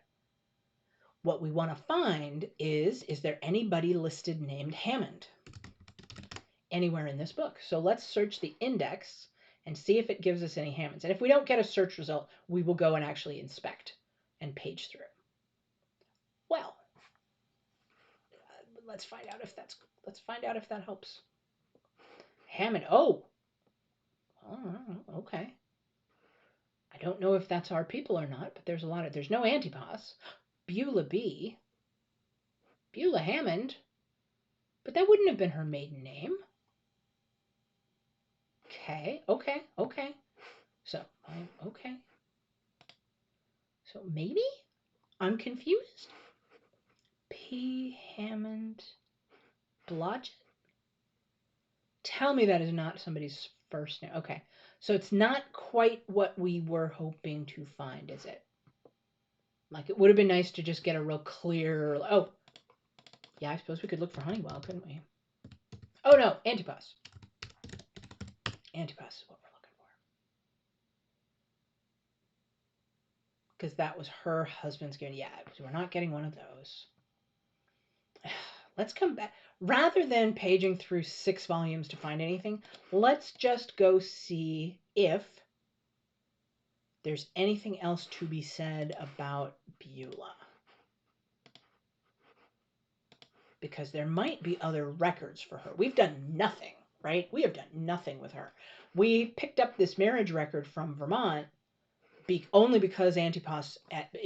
what we want to find is there anybody listed named Hammond anywhere in this book? So let's search the index and see if it gives us any Hammonds. And if we don't get a search result, we will go and actually inspect and page through. Well, let's find out if that helps. Hammond. Oh, okay. I don't know if that's our people or not, but there's no Antipas. Beulah B. Beulah Hammond. But that wouldn't have been her maiden name. Okay. So, okay. So maybe? I'm confused. P. Hammond Blodgett? Tell me that is not somebody's first name. Okay. So it's not quite what we were hoping to find, is it? Like, it would have been nice to just get a real clear... Oh, yeah, I suppose we could look for Honeywell, couldn't we? Oh, no, Antipas. Antipas is what we're looking for. Because that was her husband's given. Yeah, we're not getting one of those. Let's come back. Rather than paging through 6 volumes to find anything, let's just go see if there's anything else to be said about Beulah. Because there might be other records for her. We've done nothing, right? We have done nothing with her. We picked up this marriage record from Vermont only because Antipas,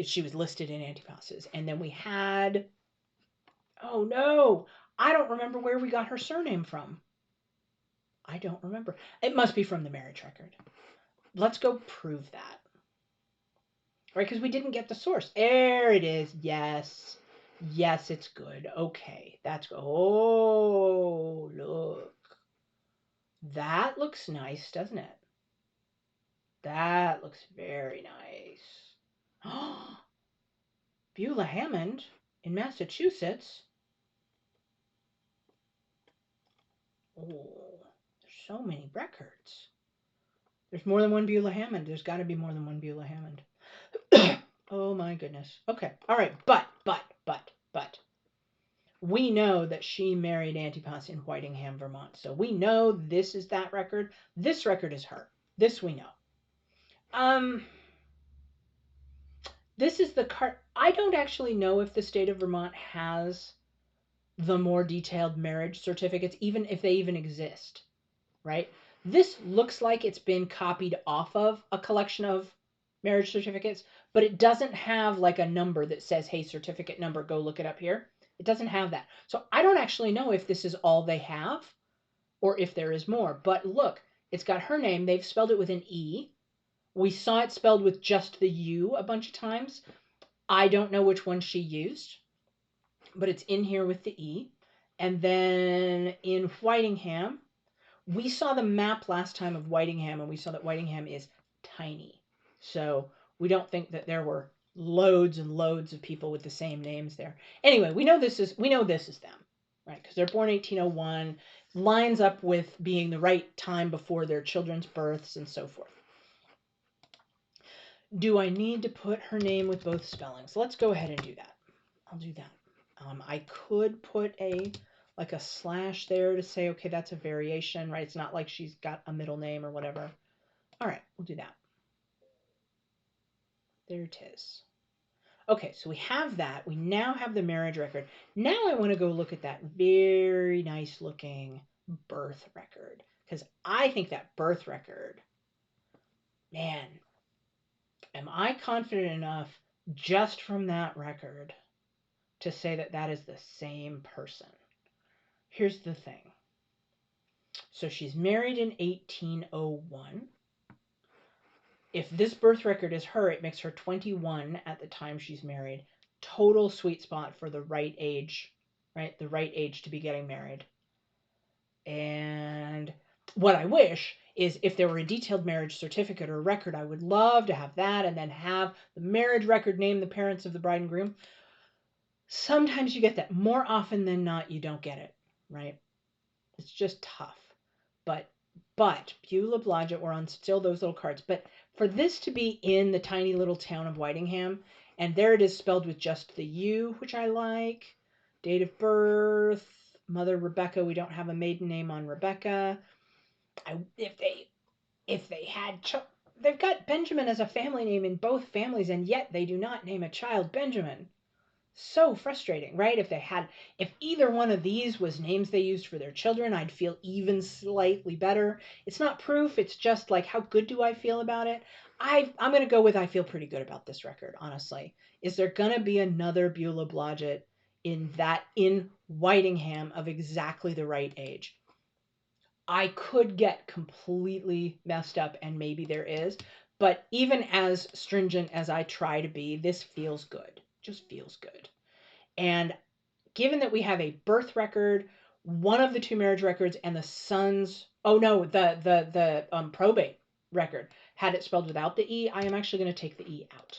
she was listed in Antipas's. And then we had, oh no, I don't remember where we got her surname from. I don't remember. It must be from the marriage record. Let's go prove that. Right, because we didn't get the source. There it is. Yes. Yes, it's good. Okay, that's good. Oh, look. That looks nice, doesn't it? That looks very nice. Beulah Hammond in Massachusetts. Oh, there's so many records. There's more than one Beulah Hammond. There's got to be more than one Beulah Hammond. Oh my goodness. Okay. All right. But. We know that she married Antipas in Whitingham, Vermont. So we know this is that record. This record is her. This we know. This is the card. I don't actually know if the state of Vermont has the more detailed marriage certificates, even if they even exist, right? This looks like it's been copied off of a collection of marriage certificates, but it doesn't have like a number that says, hey, certificate number, go look it up here. It doesn't have that. So I don't actually know if this is all they have or if there is more. But look, it's got her name. They've spelled it with an E. We saw it spelled with just the U a bunch of times. I don't know which one she used, but it's in here with the E. And then in Whitingham, we saw the map last time of Whitingham, and we saw that Whitingham is tiny. So we don't think that there were loads and loads of people with the same names there. Anyway, we know this is them, right? Because they're born 1801, lines up with being the right time before their children's births and so forth. Do I need to put her name with both spellings? Let's go ahead and do that. I'll do that. I could put a slash there to say, okay, that's a variation, right? It's not like she's got a middle name or whatever. All right, we'll do that. There it is. Okay, so we have that. We now have the marriage record. Now I want to go look at that very nice looking birth record, because I think that birth record, man, am I confident enough just from that record to say that that is the same person? Here's the thing. So she's married in 1801. If this birth record is her, it makes her 21 at the time she's married. Total sweet spot for the right age, right? The right age to be getting married. And what I wish is if there were a detailed marriage certificate or record, I would love to have that and then have the marriage record name the parents of the bride and groom. Sometimes you get that. More often than not, you don't get it, right? It's just tough. But Beulah Blodgett were on still those little cards. But for this to be in the tiny little town of Whitingham, and there it is spelled with just the U, which I like. Date of birth, mother Rebecca. We don't have a maiden name on Rebecca. If they had, they've got Benjamin as a family name in both families, and yet they do not name a child Benjamin. So frustrating, right? If either one of these was names they used for their children, I'd feel even slightly better. It's not proof. It's just like, how good do I feel about it? I'm going to go with I feel pretty good about this record, honestly. Is there going to be another Beulah Blodgett in Whitingham of exactly the right age? I could get completely messed up, and maybe there is. But even as stringent as I try to be, this feels good. Just feels good. And given that we have a birth record, one of the two marriage records, and the son's the probate record had it spelled without the E, I am actually going to take the E out.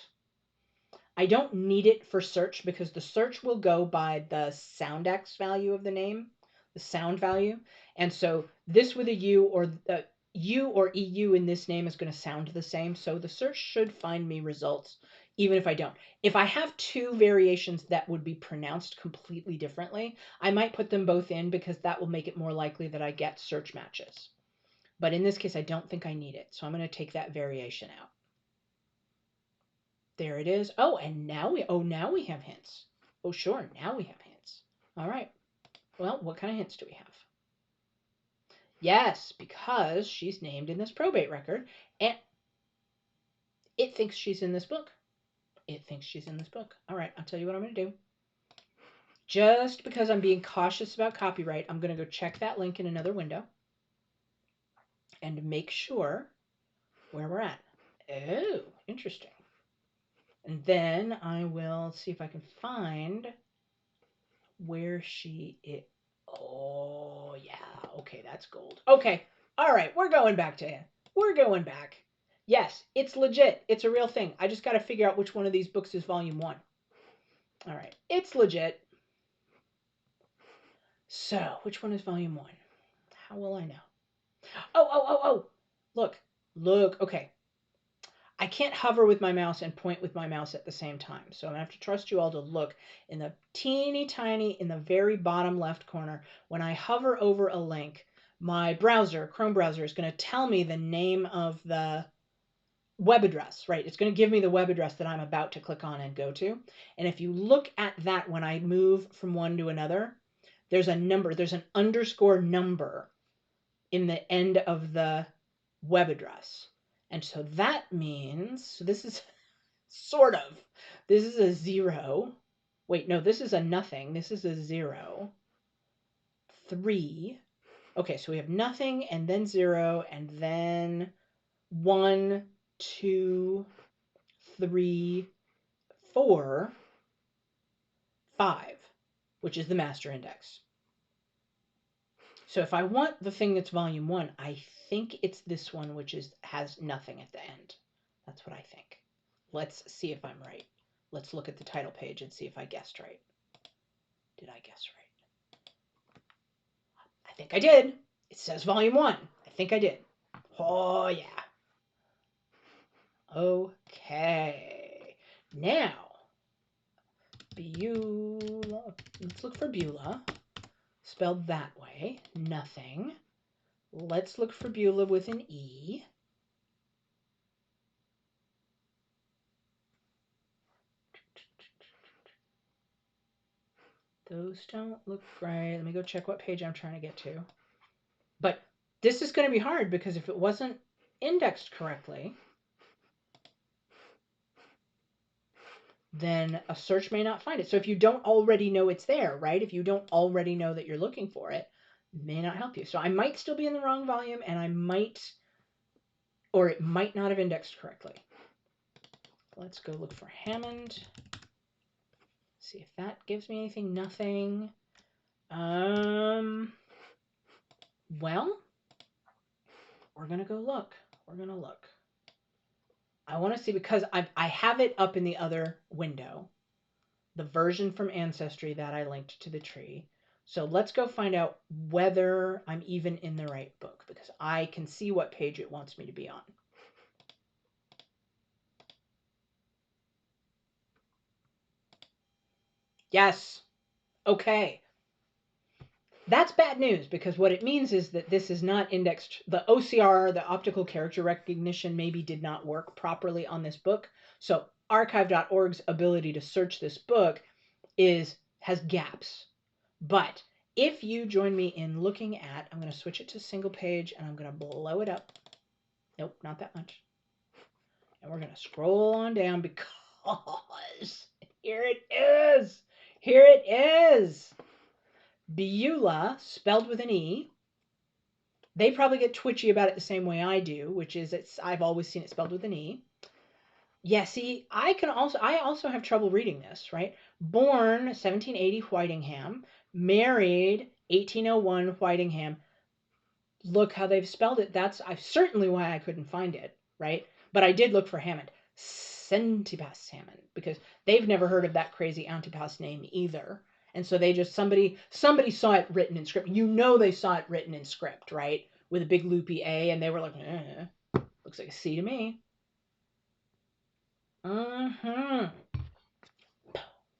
I don't need it for search because the search will go by the soundex value of the name, the sound value. And so this with a U or EU in this name is going to sound the same. So the search should find me results even if I don't. If I have two variations that would be pronounced completely differently, I might put them both in because that will make it more likely that I get search matches. But in this case, I don't think I need it. So I'm going to take that variation out. There it is. Oh, and now we have hints. Oh, sure. Now we have hints. All right. Well, what kind of hints do we have? Yes, because she's named in this probate record, and it thinks she's in this book. It thinks she's in this book. All right, I'll tell you what I'm going to do. Just because I'm being cautious about copyright, I'm going to go check that link in another window and make sure where we're at. Oh, interesting. And then I will see if I can find where she is. Oh, yeah. Okay, that's gold. Okay. All right, we're going back to it. We're going back. Yes, it's legit. It's a real thing. I just got to figure out which one of these books is volume 1. All right, it's legit. So, which one is volume 1? How will I know? Oh. Look. Okay. I can't hover with my mouse and point with my mouse at the same time. So I'm going to have to trust you all to look in the teeny tiny, in the very bottom left corner. When I hover over a link, my browser, Chrome browser, is going to tell me the name of the web address, right? It's going to give me the web address that I'm about to click on and go to. And if you look at that when I move from one to another, there's a number, there's an underscore number in the end of the web address. And so that means, so this is sort of, this is a 0. Wait, no, this is a nothing. This is a 0. 3. Okay, so we have nothing and then 0 and then 1, 2, 3, 4, 5, which is the master index. So if I want the thing that's volume 1, I think it's this one, which has nothing at the end. That's what I think. Let's see if I'm right. Let's look at the title page and see if I guessed right. Did I guess right? I think I did. It says volume 1. I think I did. Oh, yeah. Okay. Now, Beulah. Let's look for Beulah. Spelled that way. Nothing. Let's look for Beulah with an E. Those don't look right. Let me go check what page I'm trying to get to. But this is going to be hard because if it wasn't indexed correctly, then a search may not find it. So if you don't already know it's there, right? If you don't already know that you're looking for it, it may not help you. So I might still be in the wrong volume, and or it might not have indexed correctly. Let's go look for Hammond. See if that gives me anything. Nothing. Well, we're going to go look. We're going to look. I want to see because I have it up in the other window, the version from Ancestry that I linked to the tree. So let's go find out whether I'm even in the right book, because I can see what page it wants me to be on. Yes. Okay. That's bad news, because what it means is that this is not indexed. The OCR, the optical character recognition, maybe did not work properly on this book. So archive.org's ability to search this book has gaps. But if you join me in looking at, I'm going to switch it to single page and I'm going to blow it up. Nope, not that much. And we're going to scroll on down, because here it is. Here it is. Beulah, spelled with an E. They probably get twitchy about it the same way I do, which is I've always seen it spelled with an E. Yeah, see, I also have trouble reading this, right? Born 1780 Whitingham, married 1801 Whitingham. Look how they've spelled it. That's certainly why I couldn't find it, right? But I did look for Hammond. Antipas Hammond, because they've never heard of that crazy Antipas name either. And so they just, somebody saw it written in script. You know they saw it written in script, right? With a big loopy A, and they were like, looks like a C to me.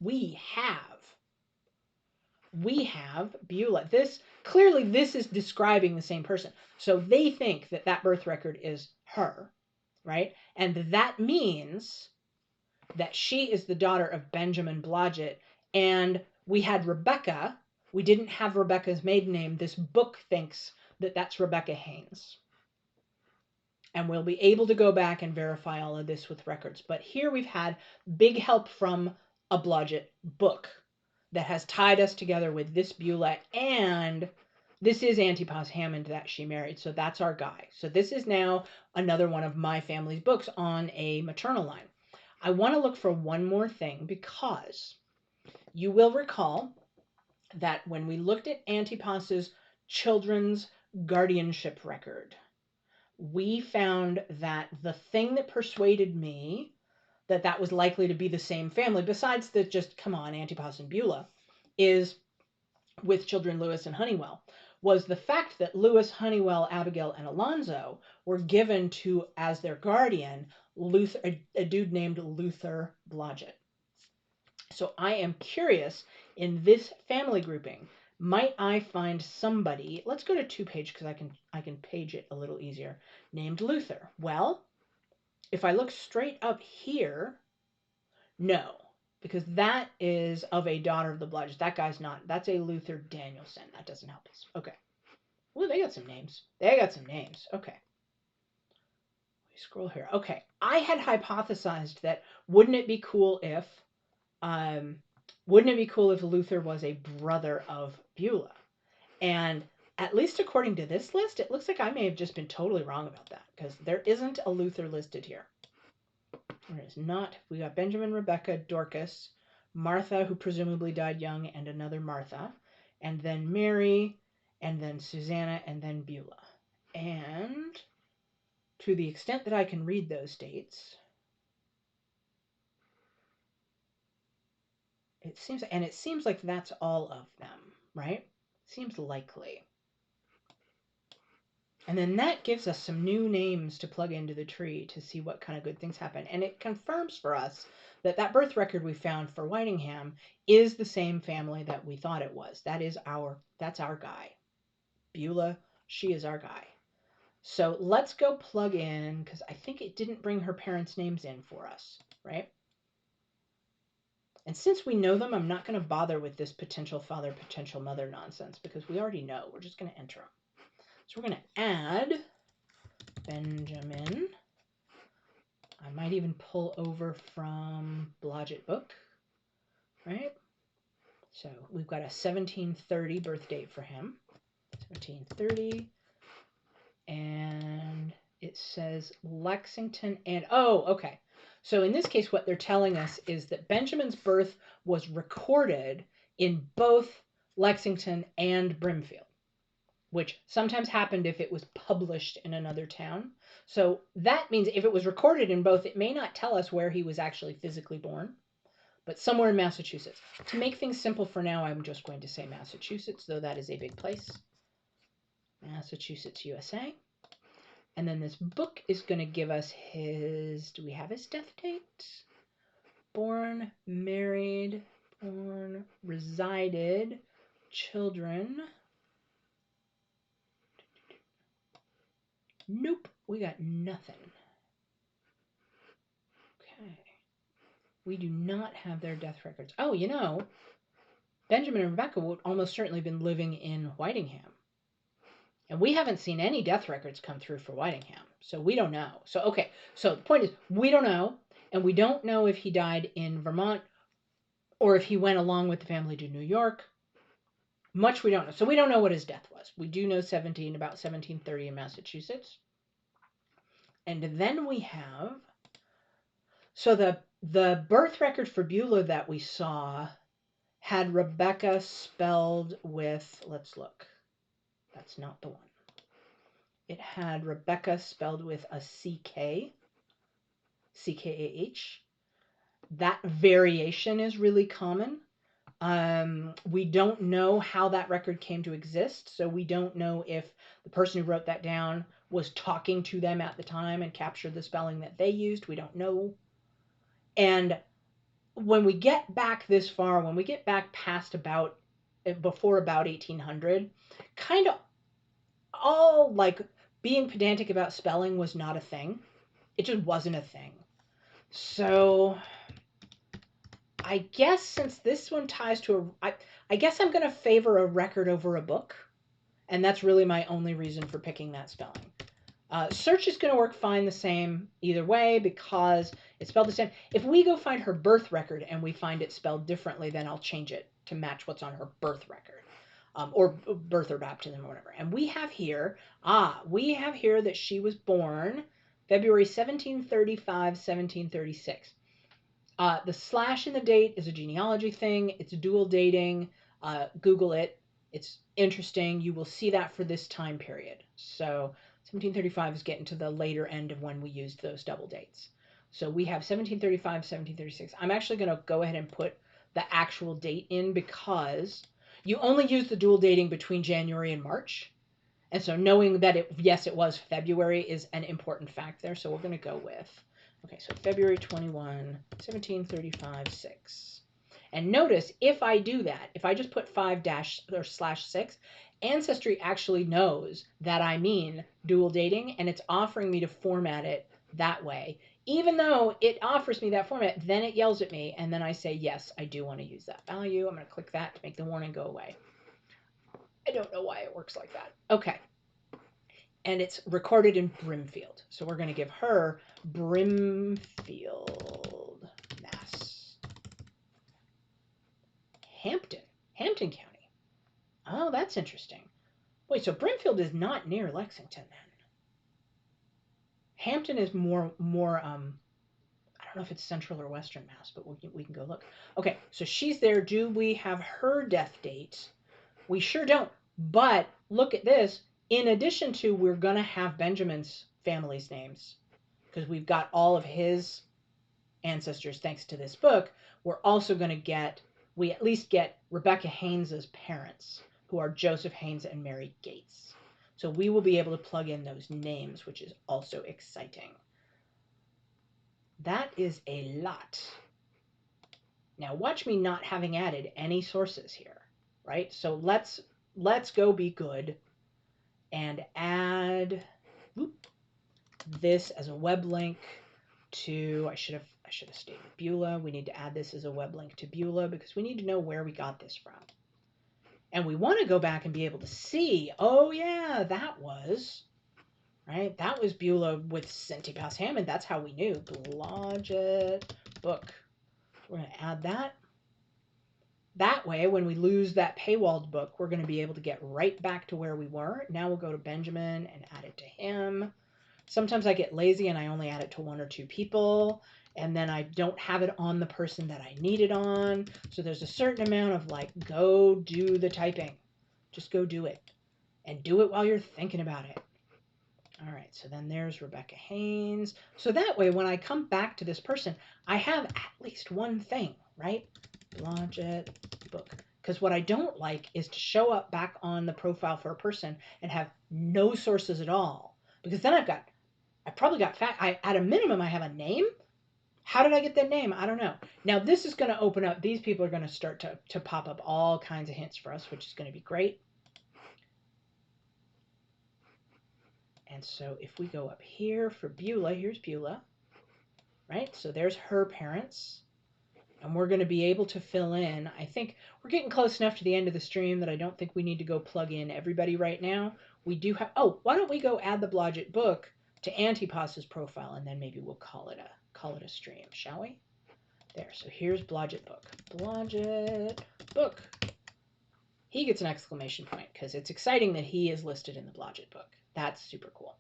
We have Beulah. Clearly this is describing the same person. So they think that birth record is her, right? And that means that she is the daughter of Benjamin Blodgett. And we had Rebecca. We didn't have Rebecca's maiden name. This book thinks that that's Rebecca Haynes. And we'll be able to go back and verify all of this with records. But here we've had big help from a Blodgett book that has tied us together with this Beulah, and this is Antipas Hammond that she married. So that's our guy. So this is now another one of my family's books on a maternal line. I want to look for one more thing, because you will recall that when we looked at Antipas's children's guardianship record, we found that the thing that persuaded me that was likely to be the same family, besides the just, come on, Antipas and Beulah, is with children Lewis and Honeywell, was the fact that Lewis, Honeywell, Abigail, and Alonzo were given to, as their guardian, a dude named Luther Blodgett. So I am curious, in this family grouping, might I find somebody, let's go to 2-page because I can page it a little easier, named Luther. Well, if I look straight up here, no, because that is of a daughter of the Blodgetts. That guy's not. That's a Luther Danielson. That doesn't help us. Okay. Well, they got some names. Okay. We scroll here. Okay. I had hypothesized that wouldn't it be cool if Luther was a brother of Beulah? And at least according to this list, it looks like I may have just been totally wrong about that, because there isn't a Luther listed here. There is not. We got Benjamin, Rebecca, Dorcas, Martha, who presumably died young, and another Martha, and then Mary, and then Susanna, and then Beulah. And to the extent that I can read those dates, it seems like that's all of them, right? Seems likely. And then that gives us some new names to plug into the tree to see what kind of good things happen. And it confirms for us that birth record we found for Whitingham is the same family that we thought it was. That's our guy. Beulah, she is our guy. So let's go plug in, because I think it didn't bring her parents' names in for us, right? And since we know them, I'm not going to bother with this potential father, potential mother nonsense, because we already know. We're just going to enter them. So we're going to add Benjamin. I might even pull over from Blodgett book, right? So we've got a 1730 birth date for him. 1730. And it says Lexington and, oh, okay. So in this case, what they're telling us is that Benjamin's birth was recorded in both Lexington and Brimfield, which sometimes happened if it was published in another town. So that means if it was recorded in both, it may not tell us where he was actually physically born, but somewhere in Massachusetts. To make things simple for now, I'm just going to say Massachusetts, though that is a big place. Massachusetts, USA. And then this book is going to give us his, do we have his death date? Born, married, born, resided, children. Nope, we got nothing. Okay. We do not have their death records. Oh, you know, Benjamin and Rebecca would almost certainly have been living in Whitingham. And we haven't seen any death records come through for Whitingham. So we don't know. So, okay. So the point is, we don't know. And we don't know if he died in Vermont or if he went along with the family to New York. Much we don't know. So we don't know what his death was. We do know about 1730 in Massachusetts. And then we have, so the birth record for Beulah that we saw had Rebecca spelled with, let's look. That's not the one. It had Rebecca spelled with a C-K, C-K-A-H. That variation is really common. We don't know how that record came to exist, so we don't know if the person who wrote that down was talking to them at the time and captured the spelling that they used. We don't know. And when we get back this far, when we get back past before about 1800, kind of all like being pedantic about spelling was not a thing. It just wasn't a thing. So I guess since this one ties to I guess I'm going to favor a record over a book. And that's really my only reason for picking that spelling. Search is going to work fine the same either way because it's spelled the same. If we go find her birth record and we find it spelled differently, then I'll change it to match what's on her birth record. Or birth or baptism or whatever. And we have here that she was born February 1735, 1736. The slash in the date is a genealogy thing. It's dual dating. Google it. It's interesting. You will see that for this time period. So 1735 is getting to the later end of when we used those double dates. So we have 1735, 1736. I'm actually going to go ahead and put the actual date in because you only use the dual dating between January and March. And so knowing that it was February is an important fact there. So we're going to go with, okay, so February 21, 1735, 6. And notice if I do that, if I just put 5-/6, Ancestry actually knows that I mean dual dating, and it's offering me to format it that way. Even though it offers me that format, then it yells at me, and then I say, yes, I do want to use that value. I'm going to click that to make the warning go away. I don't know why it works like that. Okay. And it's recorded in Brimfield. So we're going to give her Brimfield, Mass. Hampton County. Oh, that's interesting. Wait, so Brimfield is not near Lexington then. Hampton is more I don't know if it's central or western Mass, but we can go look. Okay, so she's there. Do we have her death date? We sure don't. But look at this. In addition to, we're going to have Benjamin's family's names because we've got all of his ancestors thanks to this book. We're also going to we at least get Rebecca Haynes's parents, who are Joseph Haynes and Mary Gates. So we will be able to plug in those names, which is also exciting. That is a lot. Now watch me not having added any sources here, right? So let's go be good and add this as a web link to, I should have stated Beulah. We need to add this as a web link to Beulah because we need to know where we got this from. And we want to go back and be able to see, oh yeah, that was, right? That was Beulah with Centipass Hammond. That's how we knew. Blodgett book. We're going to add that. That way, when we lose that paywalled book, we're going to be able to get right back to where we were. Now we'll go to Benjamin and add it to him. Sometimes I get lazy and I only add it to 1 or 2 people, and then I don't have it on the person that I need it on. So there's a certain amount of like, go do the typing. Just go do it. And do it while you're thinking about it. All right, so then there's Rebecca Haynes. So that way, when I come back to this person, I have at least one thing. right? Blodgett book. Because what I don't like is to show up back on the profile for a person and have no sources at all. Because then I probably got at a minimum, I have a name. How did I get that name? I don't know. Now this is going to open up, these people are going to start to pop up all kinds of hints for us, which is going to be great. And so if we go up here for Beulah, here's Beulah, right? So there's her parents. And we're going to be able to fill in. I think we're getting close enough to the end of the stream that I don't think we need to go plug in everybody right now. We do have, oh, why don't we go add the Blodgett book to Antipas's profile, and then maybe we'll call it a stream, shall we? There, so here's Blodgett book. Blodgett book. He gets an exclamation point because it's exciting that he is listed in the Blodgett book. That's super cool,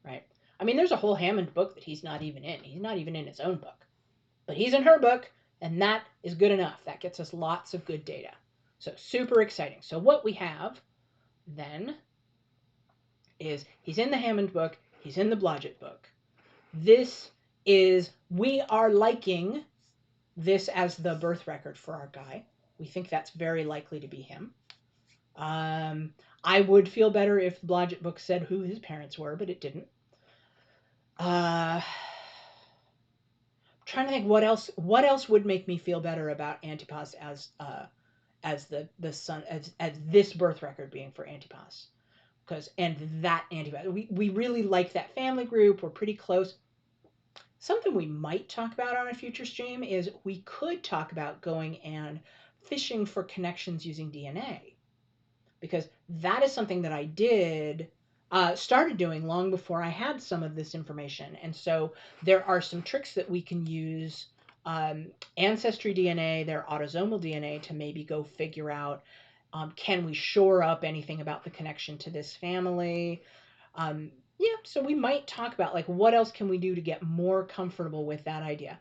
right? I mean, there's a whole Hammond book that he's not even in. He's not even in his own book. But he's in her book, and that is good enough. That gets us lots of good data. So super exciting. So what we have then is he's in the Hammond book, he's in the Blodgett book. This is, we are liking this as the birth record for our guy. We think that's very likely to be him. I would feel better if the Blodgett book said who his parents were, but it didn't. Trying to think what else would make me feel better about Antipas as the son, as this birth record being for Antipas, because and that Antipas, we really like that family group. We're pretty close. Something we might talk about on a future stream is we could talk about going and fishing for connections using DNA, because that is something that I started doing long before I had some of this information. And so there are some tricks that we can use, ancestry DNA, their autosomal DNA, to maybe go figure out, can we shore up anything about the connection to this family? Yeah, so we might talk about like what else can we do to get more comfortable with that idea.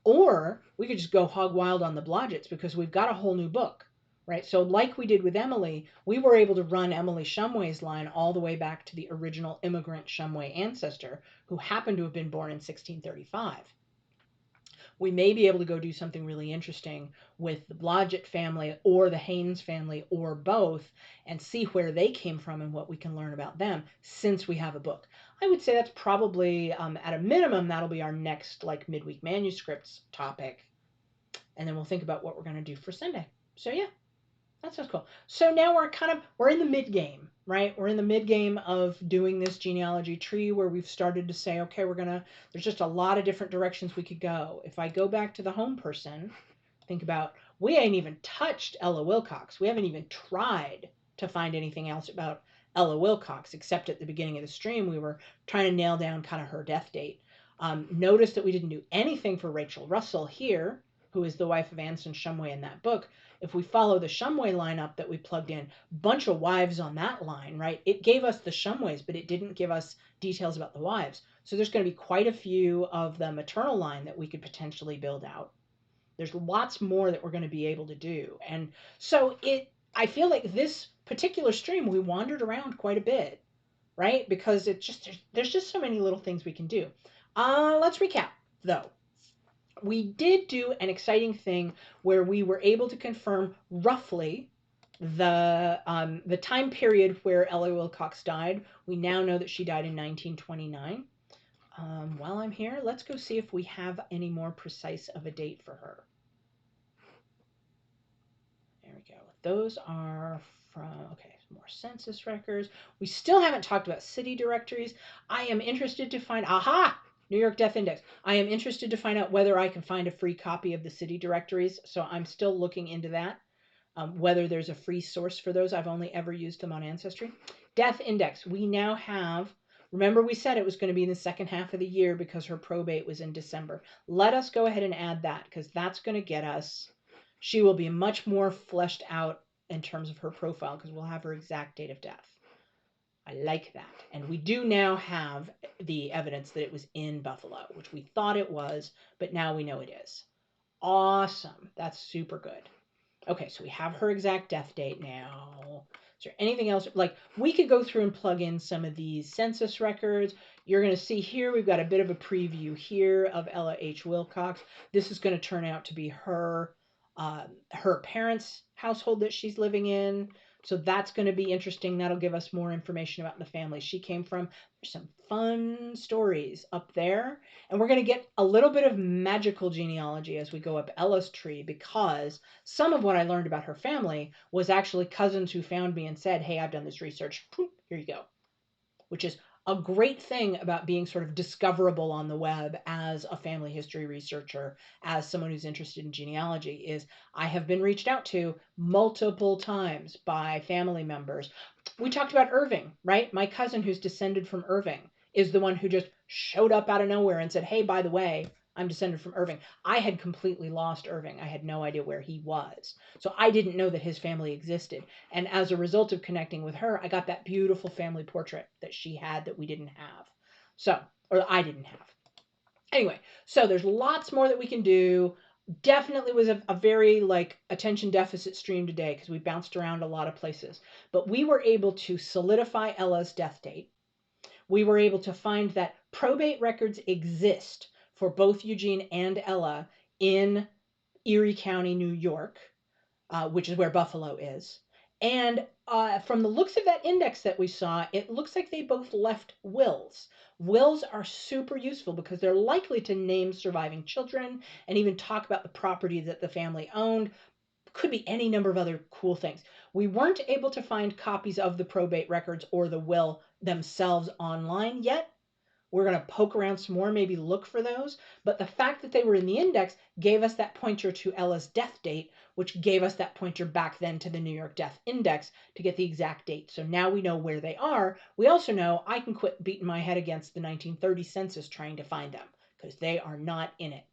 Or we could just go hog wild on the Blodgetts because we've got a whole new book, right? So like we did with Emily, we were able to run Emily Shumway's line all the way back to the original immigrant Shumway ancestor who happened to have been born in 1635. We may be able to go do something really interesting with the Blodgett family or the Haynes family or both and see where they came from and what we can learn about them since we have a book. I would say that's probably, at a minimum, that'll be our next like midweek manuscripts topic. And then we'll think about what we're going to do for Sunday. So yeah, that sounds cool. So now we're in the mid game, right? We're in the mid game of doing this genealogy tree where we've started to say, okay, there's just a lot of different directions we could go. If I go back to the home person, think about, we ain't even touched Ella Wilcox. We haven't even tried to find anything else about Ella Wilcox, except at the beginning of the stream, we were trying to nail down kind of her death date. Notice that we didn't do anything for Rachel Russell here, who is the wife of Anson Shumway in that book. If we follow the Shumway lineup that we plugged in, bunch of wives on that line, right? It gave us the Shumways, but it didn't give us details about the wives. So there's going to be quite a few of the maternal line that we could potentially build out. There's lots more that we're going to be able to do. And so I feel like this particular stream, we wandered around quite a bit, right? Because there's just so many little things we can do. Let's recap though. We did do an exciting thing where we were able to confirm roughly the time period where Ella Wilcox died. We now know that she died in 1929. While I'm here, let's go see if we have any more precise of a date for her. There we go. Those are from, okay, more census records. We still haven't talked about city directories. I am interested to find, aha, New York Death Index. I am interested to find out whether I can find a free copy of the city directories. So I'm still looking into that, whether there's a free source for those. I've only ever used them on Ancestry. Death Index. We now have, remember we said it was going to be in the second half of the year because her probate was in December. Let us go ahead and add that because that's going to get us, she will be much more fleshed out in terms of her profile because we'll have her exact date of death. I like that. And we do now have the evidence that it was in Buffalo, which we thought it was, but now we know it is. Awesome. That's super good. Okay, so we have her exact death date now. Is there anything else? Like, we could go through and plug in some of these census records. You're going to see here, we've got a bit of a preview here of Ella H. Wilcox. This is going to turn out to be her her parents' household that she's living in. So that's going to be interesting. That'll give us more information about the family she came from. There's some fun stories up there. And we're going to get a little bit of magical genealogy as we go up Ella's tree, because some of what I learned about her family was actually cousins who found me and said, hey, I've done this research. Here you go. Which is a great thing about being sort of discoverable on the web as a family history researcher, as someone who's interested in genealogy, is I have been reached out to multiple times by family members. We talked about Irving, right? My cousin who's descended from Irving is the one who just showed up out of nowhere and said, hey, by the way, I'm descended from Irving. I had completely lost Irving. I had no idea where he was. So I didn't know that his family existed. And as a result of connecting with her, I got that beautiful family portrait that she had that we didn't have. So, or I didn't have. Anyway, so there's lots more that we can do. Definitely was a very like attention deficit stream today because we bounced around a lot of places. But we were able to solidify Ella's death date. We were able to find that probate records exist for both Eugene and Ella in Erie County, New York, which is where Buffalo is. And from the looks of that index that we saw, it looks like they both left wills. Wills are super useful because they're likely to name surviving children and even talk about the property that the family owned. Could be any number of other cool things. We weren't able to find copies of the probate records or the will themselves online yet. We're going to poke around some more, maybe look for those. But the fact that they were in the index gave us that pointer to Ella's death date, which gave us that pointer back then to the New York Death Index to get the exact date. So now we know where they are. We also know I can quit beating my head against the 1930 census trying to find them because they are not in it.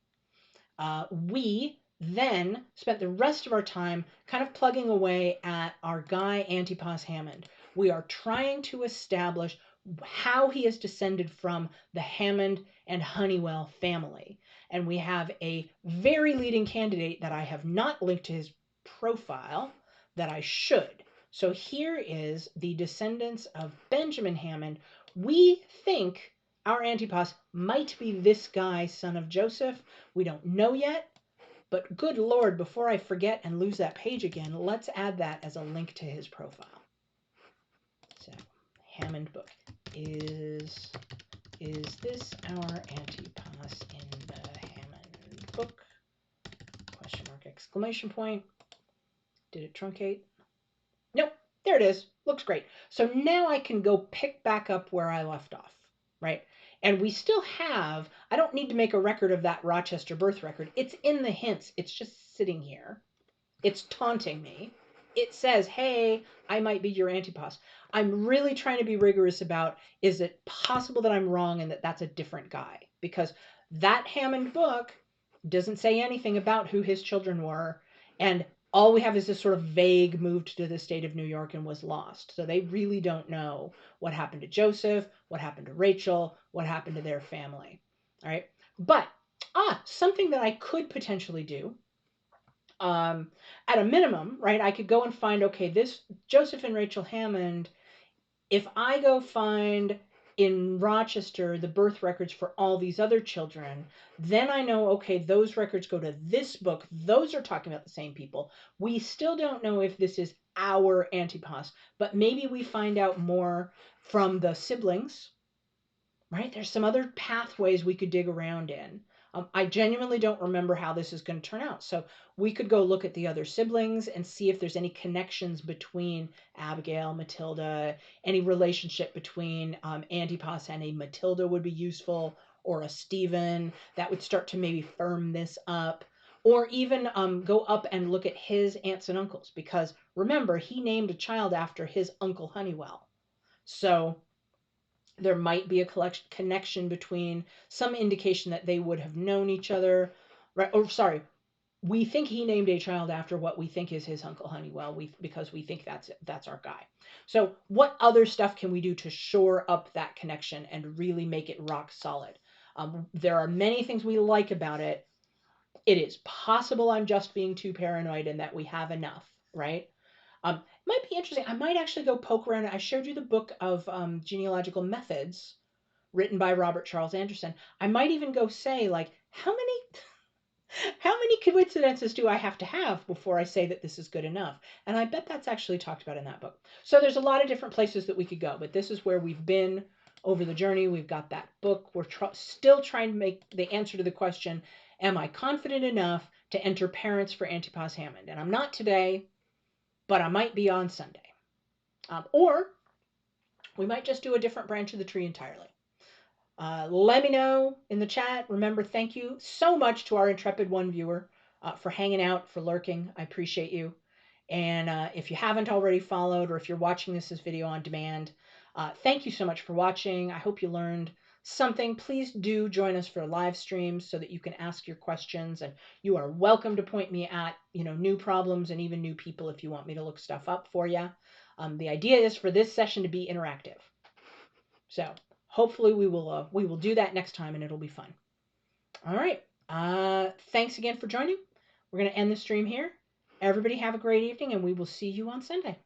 We then spent the rest of our time kind of plugging away at our guy Antipas Hammond. We are trying to establish how he is descended from the Hammond and Honeywell family. And we have a very leading candidate that I have not linked to his profile that I should. So here is the descendants of Benjamin Hammond. We think our Antipas might be this guy, son of Joseph. We don't know yet, but good Lord, before I forget and lose that page again, let's add that as a link to his profile. So, Hammond book. Is this our Antipas in the Hammond book? Question mark, exclamation point. Did it truncate? Nope, there it is. Looks great. So now I can go pick back up where I left off, right? And we still have, I don't need to make a record of that Rochester birth record. It's in the hints. It's just sitting here. It's taunting me. It says, hey, I might be your Antipas. I'm really trying to be rigorous about, is it possible that I'm wrong and that that's a different guy? Because that Hammond book doesn't say anything about who his children were. And all we have is this sort of vague moved to the state of New York and was lost. So they really don't know what happened to Joseph, what happened to Rachel, what happened to their family. All right. But, something that I could potentially do, at a minimum, right, I could go and find, okay, this Joseph and Rachel Hammond, if I go find in Rochester the birth records for all these other children, then I know, okay, those records go to this book. Those are talking about the same people. We still don't know if this is our Antipas, but maybe we find out more from the siblings, right? There's some other pathways we could dig around in. I genuinely don't remember how this is going to turn out. So we could go look at the other siblings and see if there's any connections between Abigail, Matilda, any relationship between Antipas and a Matilda would be useful, or a Stephen. That would start to maybe firm this up. Or even go up and look at his aunts and uncles, because remember, he named a child after his uncle Honeywell. So there might be a connection between some indication that they would have known each other, right? Or sorry, we think he named a child after what we think is his uncle Honeywell, because we think that's our guy. So what other stuff can we do to shore up that connection and really make it rock solid? There are many things we like about it. It is possible I'm just being too paranoid and that we have enough, right? Might be interesting. I might actually go poke around. I showed you the book of genealogical methods written by Robert Charles Anderson. I might even go say, like, how many How many coincidences do I have to have before I say that this is good enough? And I bet that's actually talked about in that book. So there's a lot of different places that we could go, but this is where we've been over the journey. We've got that book. We're still trying to make the answer to the question, am I confident enough to enter parents for Antipas Hammond? And I'm not today, but I might be on Sunday. Or we might just do a different branch of the tree entirely. Let me know in the chat. Remember, thank you so much to our Intrepid One viewer for hanging out, for lurking. I appreciate you. And if you haven't already followed, or if you're watching this as video on demand, thank you so much for watching. I hope you learned something. Please do join us for live streams so that you can ask your questions. And you are welcome to point me at new problems and even new people if you want me to look stuff up for you. The idea is for this session to be interactive. So hopefully we will do that next time and it'll be fun. All right. Thanks again for joining. We're going to end the stream here. Everybody have a great evening and we will see you on Sunday.